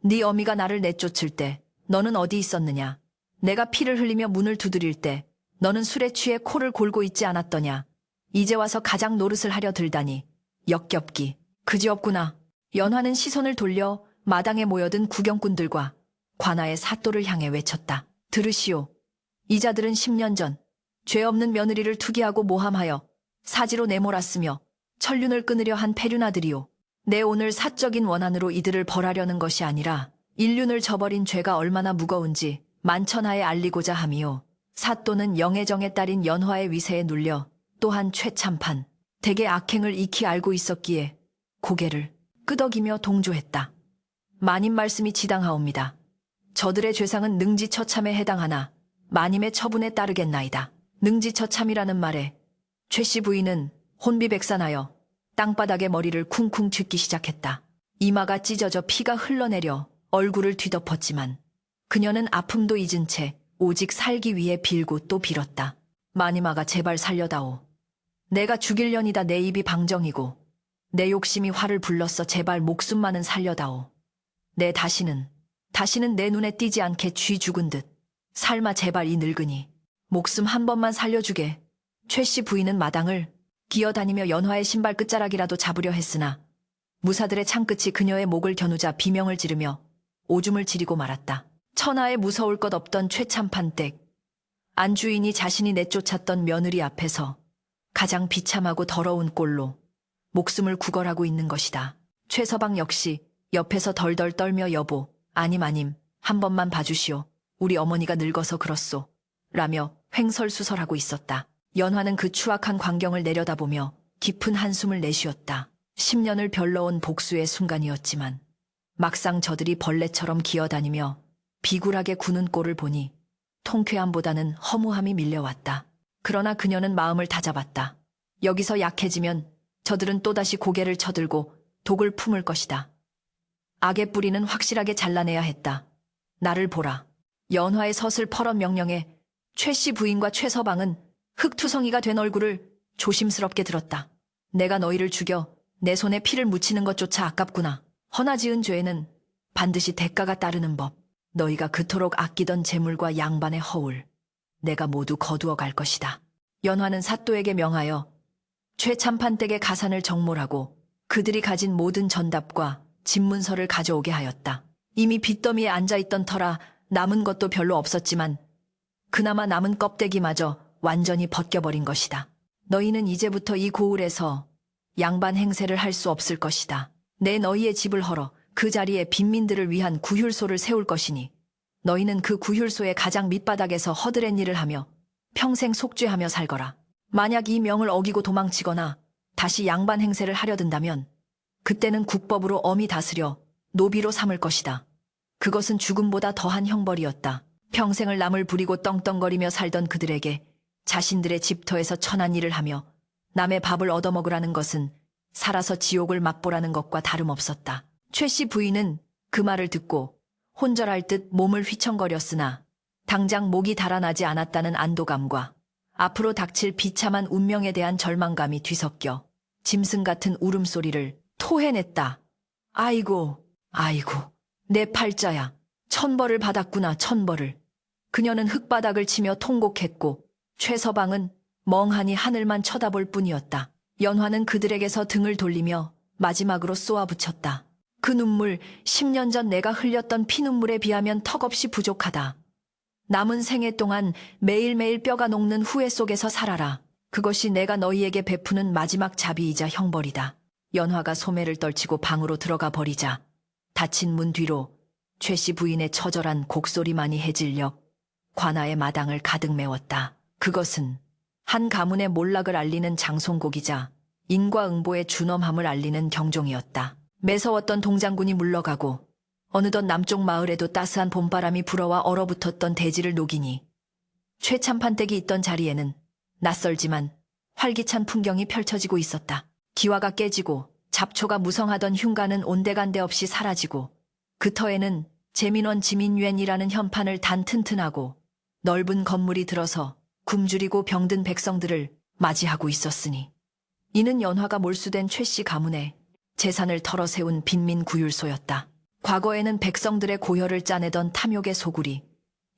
네 어미가 나를 내쫓을 때 너는 어디 있었느냐? 내가 피를 흘리며 문을 두드릴 때 너는 술에 취해 코를 골고 있지 않았더냐? 이제 와서 가장 노릇을 하려 들다니. 역겹기. 그지없구나. 연화는 시선을 돌려 마당에 모여든 구경꾼들과 관아의 사또를 향해 외쳤다. 들으시오. 이자들은 10년 전 죄 없는 며느리를 투기하고 모함하여 사지로 내몰았으며 천륜을 끊으려 한 패륜아들이오. 내 오늘 사적인 원한으로 이들을 벌하려는 것이 아니라 인륜을 저버린 죄가 얼마나 무거운지 만천하에 알리고자 함이오. 사또는 영애정의 딸인 연화의 위세에 눌려 또한 최참판, 대개 악행을 익히 알고 있었기에 고개를 끄덕이며 동조했다. 마님 말씀이 지당하옵니다. 저들의 죄상은 능지처참에 해당하나 마님의 처분에 따르겠나이다. 능지처참이라는 말에 최씨 부인은 혼비백산하여 땅바닥에 머리를 쿵쿵 쥐기 시작했다. 이마가 찢어져 피가 흘러내려 얼굴을 뒤덮었지만 그녀는 아픔도 잊은 채 오직 살기 위해 빌고 또 빌었다. 마님아가 제발 살려다오. 내가 죽일년이다. 내 입이 방정이고 내 욕심이 화를 불렀어. 제발 목숨만은 살려다오. 내 다시는 내 눈에 띄지 않게 쥐 죽은 듯. 삶아 제발 이 늙으니 목숨 한 번만 살려주게. 최씨 부인은 마당을 기어다니며 연화의 신발 끝자락이라도 잡으려 했으나 무사들의 창끝이 그녀의 목을 겨누자 비명을 지르며 오줌을 지리고 말았다. 천하에 무서울 것 없던 최참판댁. 안주인이 자신이 내쫓았던 며느리 앞에서 가장 비참하고 더러운 꼴로 목숨을 구걸하고 있는 것이다. 최서방 역시 옆에서 덜덜 떨며 여보, 아님, 한 번만 봐주시오. 우리 어머니가 늙어서 그렇소. 라며 횡설수설하고 있었다. 연화는 그 추악한 광경을 내려다보며 깊은 한숨을 내쉬었다. 10년을 별러온 복수의 순간이었지만 막상 저들이 벌레처럼 기어다니며 비굴하게 구는 꼴을 보니 통쾌함보다는 허무함이 밀려왔다. 그러나 그녀는 마음을 다잡았다. 여기서 약해지면 저들은 또다시 고개를 쳐들고 독을 품을 것이다. 악의 뿌리는 확실하게 잘라내야 했다. 나를 보라. 연화의 서슬 펄어 명령에 최씨 부인과 최서방은 흙투성이가 된 얼굴을 조심스럽게 들었다. 내가 너희를 죽여 내 손에 피를 묻히는 것조차 아깝구나. 허나 지은 죄에는 반드시 대가가 따르는 법. 너희가 그토록 아끼던 재물과 양반의 허울, 내가 모두 거두어 갈 것이다. 연화는 사또에게 명하여 최참판댁의 가산을 정몰하고 그들이 가진 모든 전답과 집문서를 가져오게 하였다. 이미 빚더미에 앉아있던 터라 남은 것도 별로 없었지만 그나마 남은 껍데기마저 완전히 벗겨버린 것이다. 너희는 이제부터 이 고을에서 양반 행세를 할 수 없을 것이다. 내 너희의 집을 헐어 그 자리에 빈민들을 위한 구휼소를 세울 것이니 너희는 그 구휼소의 가장 밑바닥에서 허드렛 일을 하며 평생 속죄하며 살거라. 만약 이 명을 어기고 도망치거나 다시 양반 행세를 하려 든다면 그때는 국법으로 엄히 다스려 노비로 삼을 것이다. 그것은 죽음보다 더한 형벌이었다. 평생을 남을 부리고 떵떵거리며 살던 그들에게 자신들의 집터에서 천한 일을 하며 남의 밥을 얻어먹으라는 것은 살아서 지옥을 맛보라는 것과 다름없었다. 최씨 부인은 그 말을 듣고 혼절할 듯 몸을 휘청거렸으나 당장 목이 달아나지 않았다는 안도감과 앞으로 닥칠 비참한 운명에 대한 절망감이 뒤섞여 짐승 같은 울음소리를 토해냈다. 아이고, 내 팔자야. 천벌을 받았구나, 천벌을. 그녀는 흙바닥을 치며 통곡했고 최서방은 멍하니 하늘만 쳐다볼 뿐이었다. 연화는 그들에게서 등을 돌리며 마지막으로 쏘아붙였다. 그 눈물, 10년 전 내가 흘렸던 피눈물에 비하면 턱없이 부족하다. 남은 생애 동안 매일매일 뼈가 녹는 후회 속에서 살아라. 그것이 내가 너희에게 베푸는 마지막 자비이자 형벌이다. 연화가 소매를 떨치고 방으로 들어가 버리자 닫힌 문 뒤로 최씨 부인의 처절한 곡소리만이 해질녘 관아의 마당을 가득 메웠다. 그것은 한 가문의 몰락을 알리는 장송곡이자 인과응보의 준엄함을 알리는 경종이었다. 매서웠던 동장군이 물러가고 어느덧 남쪽 마을에도 따스한 봄바람이 불어와 얼어붙었던 대지를 녹이니 최참판댁이 있던 자리에는 낯설지만 활기찬 풍경이 펼쳐지고 있었다. 기와가 깨지고 잡초가 무성하던 흉가는 온데간데 없이 사라지고 그 터에는 재민원 지민유엔이라는 현판을 단 튼튼하고 넓은 건물이 들어서 굶주리고 병든 백성들을 맞이하고 있었으니 이는 연화가 몰수된 최씨 가문의 재산을 털어 세운 빈민구율소였다. 과거에는 백성들의 고혈을 짜내던 탐욕의 소굴이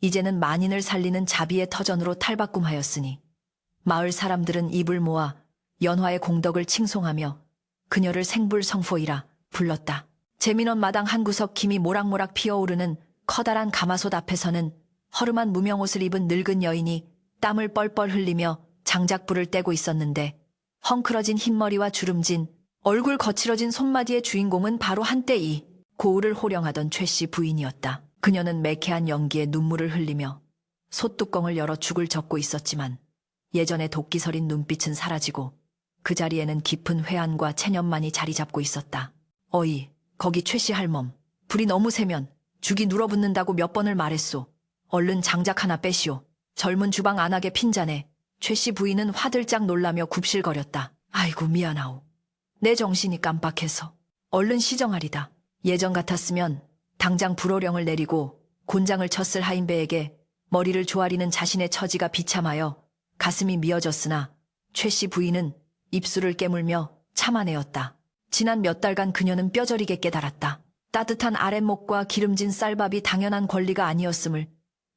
이제는 만인을 살리는 자비의 터전으로 탈바꿈하였으니 마을 사람들은 입을 모아 연화의 공덕을 칭송하며 그녀를 생불성포이라 불렀다. 재민원 마당 한 구석 김이 모락모락 피어오르는 커다란 가마솥 앞에서는 허름한 무명옷을 입은 늙은 여인이 땀을 뻘뻘 흘리며 장작불을 떼고 있었는데 헝클어진 흰머리와 주름진 얼굴 거칠어진 손마디의 주인공은 바로 한때 이 고을을 호령하던 최씨 부인이었다. 그녀는 매캐한 연기에 눈물을 흘리며 솥뚜껑을 열어 죽을 젓고 있었지만 예전의 도끼서린 눈빛은 사라지고 그 자리에는 깊은 회한과 체념만이 자리 잡고 있었다. 어이, 거기 최씨 할멈. 불이 너무 세면 죽이 눌어붙는다고 몇 번을 말했소. 얼른 장작 하나 빼시오. 젊은 주방 안하게 핀잔에 최씨 부인은 화들짝 놀라며 굽실거렸다. 아이고 미안하오. 내 정신이 깜빡해서. 얼른 시정하리다. 예전 같았으면 당장 불호령을 내리고 곤장을 쳤을 하인배에게 머리를 조아리는 자신의 처지가 비참하여 가슴이 미어졌으나 최씨 부인은 입술을 깨물며 참아내었다. 지난 몇 달간 그녀는 뼈저리게 깨달았다. 따뜻한 아랫목과 기름진 쌀밥이 당연한 권리가 아니었음을,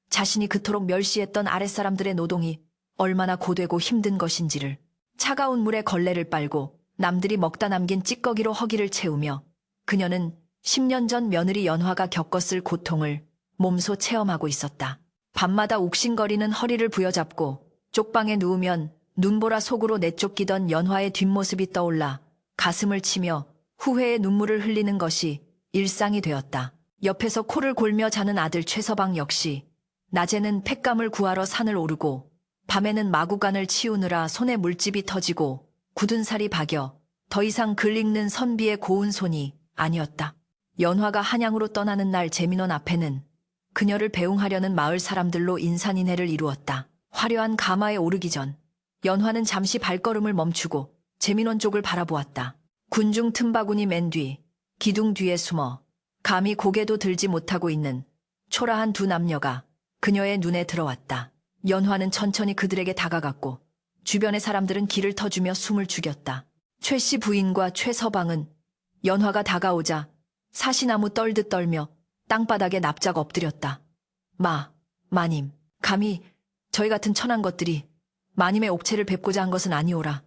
자신이 그토록 멸시했던 아랫사람들의 노동이 얼마나 고되고 힘든 것인지를. 차가운 물에 걸레를 빨고 남들이 먹다 남긴 찌꺼기로 허기를 채우며 그녀는 10년 전 며느리 연화가 겪었을 고통을 몸소 체험하고 있었다. 밤마다 욱신거리는 허리를 부여잡고 쪽방에 누우면 눈보라 속으로 내쫓기던 연화의 뒷모습이 떠올라 가슴을 치며 후회의 눈물을 흘리는 것이 일상이 되었다. 옆에서 코를 골며 자는 아들 최서방 역시 낮에는 팩감을 구하러 산을 오르고 밤에는 마구간을 치우느라 손에 물집이 터지고 굳은 살이 박여 더 이상 글 읽는 선비의 고운 손이 아니었다. 연화가 한양으로 떠나는 날 재민원 앞에는 그녀를 배웅하려는 마을 사람들로 인산인해를 이루었다. 화려한 가마에 오르기 전 연화는 잠시 발걸음을 멈추고 재민원 쪽을 바라보았다. 군중 틈바구니 맨 뒤, 기둥 뒤에 숨어 감히 고개도 들지 못하고 있는 초라한 두 남녀가 그녀의 눈에 들어왔다. 연화는 천천히 그들에게 다가갔고 주변의 사람들은 길을 터주며 숨을 죽였다. 최씨 부인과 최서방은 연화가 다가오자 사시나무 떨듯 떨며 땅바닥에 납작 엎드렸다. 마님, 감히 저희 같은 천한 것들이 마님의 옥체를 뵙고자 한 것은 아니오라.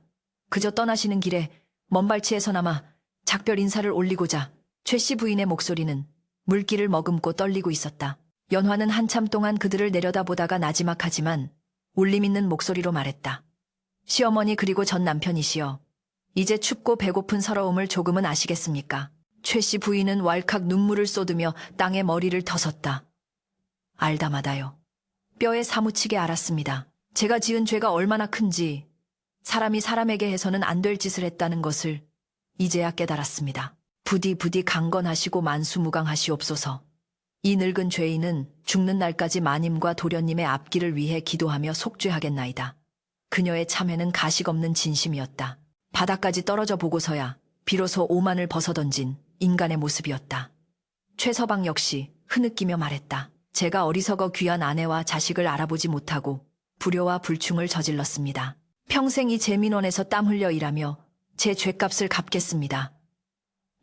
그저 떠나시는 길에 먼 발치에서나마 작별 인사를 올리고자. 최씨 부인의 목소리는 물기를 머금고 떨리고 있었다. 연화는 한참 동안 그들을 내려다보다가 나지막하지만 울림 있는 목소리로 말했다. 시어머니 그리고 전 남편이시여. 이제 춥고 배고픈 서러움을 조금은 아시겠습니까? 최씨 부인은 왈칵 눈물을 쏟으며 땅에 머리를 터섰다. 알다마다요. 뼈에 사무치게 알았습니다. 제가 지은 죄가 얼마나 큰지, 사람이 사람에게 해서는 안 될 짓을 했다는 것을 이제야 깨달았습니다. 부디 강건하시고 만수무강하시옵소서. 이 늙은 죄인은 죽는 날까지 마님과 도련님의 앞길을 위해 기도하며 속죄하겠나이다. 그녀의 참회는 가식 없는 진심이었다. 바닥까지 떨어져 보고서야 비로소 오만을 벗어던진 인간의 모습이었다. 최서방 역시 흐느끼며 말했다. 제가 어리석어 귀한 아내와 자식을 알아보지 못하고 불효와 불충을 저질렀습니다. 평생 이 재민원에서 땀 흘려 일하며 제 죄값을 갚겠습니다.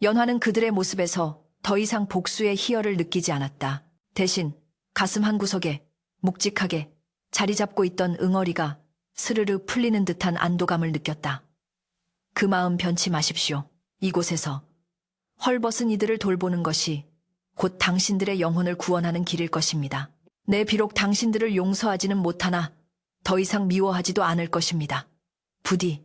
연화는 그들의 모습에서 더 이상 복수의 희열을 느끼지 않았다. 대신 가슴 한구석에 묵직하게 자리 잡고 있던 응어리가 스르르 풀리는 듯한 안도감을 느꼈다. 그 마음 변치 마십시오. 이곳에서 헐벗은 이들을 돌보는 것이 곧 당신들의 영혼을 구원하는 길일 것입니다. 내 비록 당신들을 용서하지는 못하나 더 이상 미워하지도 않을 것입니다. 부디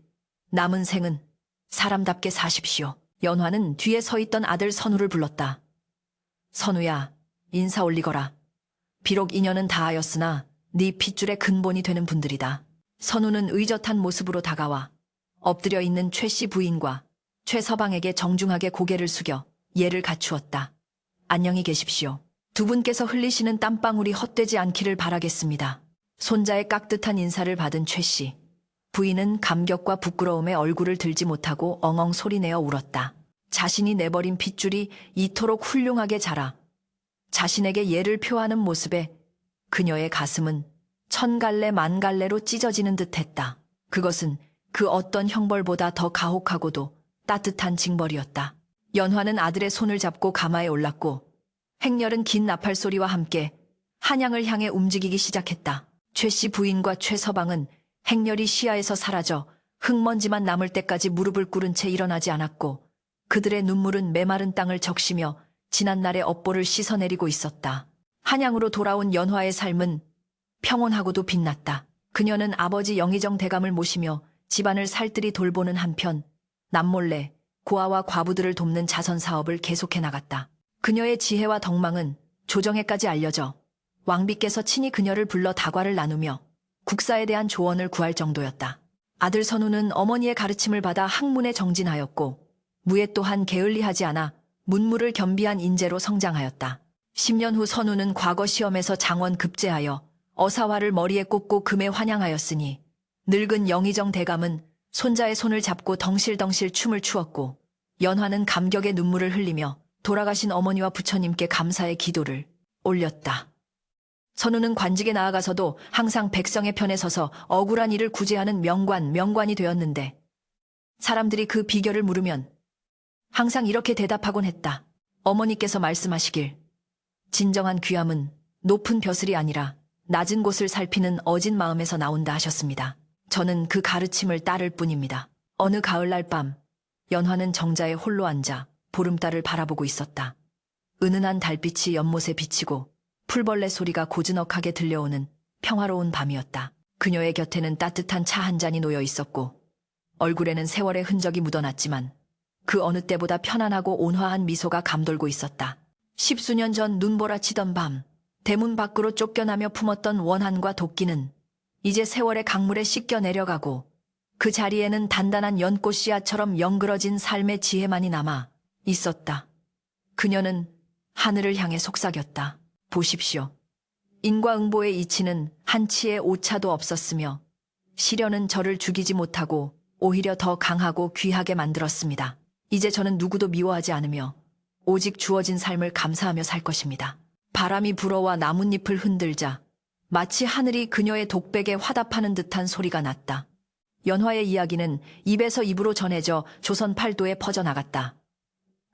남은 생은 사람답게 사십시오. 연화는 뒤에 서 있던 아들 선우를 불렀다. 선우야, 인사 올리거라. 비록 인연은 다하였으나 네 핏줄의 근본이 되는 분들이다. 선우는 의젓한 모습으로 다가와 엎드려 있는 최 씨 부인과 최서방에게 정중하게 고개를 숙여 예를 갖추었다. 안녕히 계십시오. 두 분께서 흘리시는 땀방울이 헛되지 않기를 바라겠습니다. 손자의 깍듯한 인사를 받은 최 씨. 부인은 감격과 부끄러움에 얼굴을 들지 못하고 엉엉 소리내어 울었다. 자신이 내버린 핏줄이 이토록 훌륭하게 자라 자신에게 예를 표하는 모습에 그녀의 가슴은 천갈래 만갈래로 찢어지는 듯했다. 그것은 그 어떤 형벌보다 더 가혹하고도 따뜻한 징벌이었다. 연화는 아들의 손을 잡고 가마에 올랐고 행렬은 긴 나팔 소리와 함께 한양을 향해 움직이기 시작했다. 최 씨 부인과 최서방은 행렬이 시야에서 사라져 흙먼지만 남을 때까지 무릎을 꿇은 채 일어나지 않았고 그들의 눈물은 메마른 땅을 적시며 지난날의 업보를 씻어내리고 있었다. 한양으로 돌아온 연화의 삶은 평온하고도 빛났다. 그녀는 아버지 영의정 대감을 모시며 집안을 살뜰히 돌보는 한편 남몰래 고아와 과부들을 돕는 자선 사업을 계속해 나갔다. 그녀의 지혜와 덕망은 조정에까지 알려져 왕비께서 친히 그녀를 불러 다과를 나누며 국사에 대한 조언을 구할 정도였다. 아들 선우는 어머니의 가르침을 받아 학문에 정진하였고 무예 또한 게을리하지 않아 문무를 겸비한 인재로 성장하였다. 10년 후 선우는 과거 시험에서 장원 급제하여 어사화를 머리에 꽂고 금에 환양하였으니 늙은 영의정 대감은 손자의 손을 잡고 덩실덩실 춤을 추었고 연화는 감격의 눈물을 흘리며 돌아가신 어머니와 부처님께 감사의 기도를 올렸다. 선우는 관직에 나아가서도 항상 백성의 편에 서서 억울한 일을 구제하는 명관이 되었는데 사람들이 그 비결을 물으면 항상 이렇게 대답하곤 했다. 어머니께서 말씀하시길 진정한 귀함은 높은 벼슬이 아니라 낮은 곳을 살피는 어진 마음에서 나온다 하셨습니다. 저는 그 가르침을 따를 뿐입니다. 어느 가을날 밤 연화는 정자에 홀로 앉아 보름달을 바라보고 있었다. 은은한 달빛이 연못에 비치고 풀벌레 소리가 고즈넉하게 들려오는 평화로운 밤이었다. 그녀의 곁에는 따뜻한 차 한 잔이 놓여 있었고 얼굴에는 세월의 흔적이 묻어났지만 그 어느 때보다 편안하고 온화한 미소가 감돌고 있었다. 10수년 전 눈보라치던 밤 대문 밖으로 쫓겨나며 품었던 원한과 도끼는 이제 세월의 강물에 씻겨 내려가고 그 자리에는 단단한 연꽃 씨앗처럼 영그러진 삶의 지혜만이 남아 있었다. 그녀는 하늘을 향해 속삭였다. 보십시오. 인과응보의 이치는 한치의 오차도 없었으며 시련은 저를 죽이지 못하고 오히려 더 강하고 귀하게 만들었습니다. 이제 저는 누구도 미워하지 않으며 오직 주어진 삶을 감사하며 살 것입니다. 바람이 불어와 나뭇잎을 흔들자 마치 하늘이 그녀의 독백에 화답하는 듯한 소리가 났다. 연화의 이야기는 입에서 입으로 전해져 조선 팔도에 퍼져나갔다.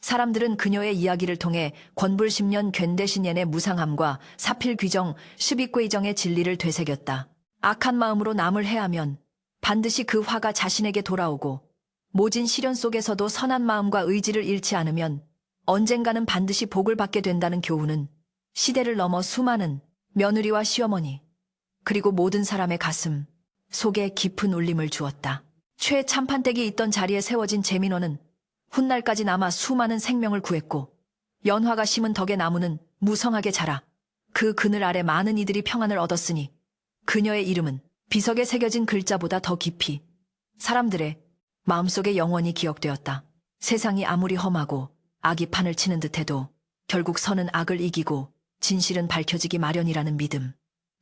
사람들은 그녀의 이야기를 통해 권불 10년 괜대신연의 무상함과 사필귀정, 십익괴정의 진리를 되새겼다. 악한 마음으로 남을 해하면 반드시 그 화가 자신에게 돌아오고 모진 시련 속에서도 선한 마음과 의지를 잃지 않으면 언젠가는 반드시 복을 받게 된다는 교훈은 시대를 넘어 수많은 며느리와 시어머니 그리고 모든 사람의 가슴 속에 깊은 울림을 주었다. 최 참판댁이 있던 자리에 세워진 제민원은 훗날까지 남아 수많은 생명을 구했고 연화가 심은 덕의 나무는 무성하게 자라 그 그늘 아래 많은 이들이 평안을 얻었으니 그녀의 이름은 비석에 새겨진 글자보다 더 깊이 사람들의 마음속에 영원히 기억되었다. 세상이 아무리 험하고 악이 판을 치는 듯해도 결국 선은 악을 이기고 진실은 밝혀지기 마련이라는 믿음.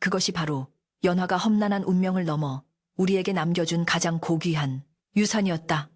그것이 바로 연화가 험난한 운명을 넘어 우리에게 남겨준 가장 고귀한 유산이었다.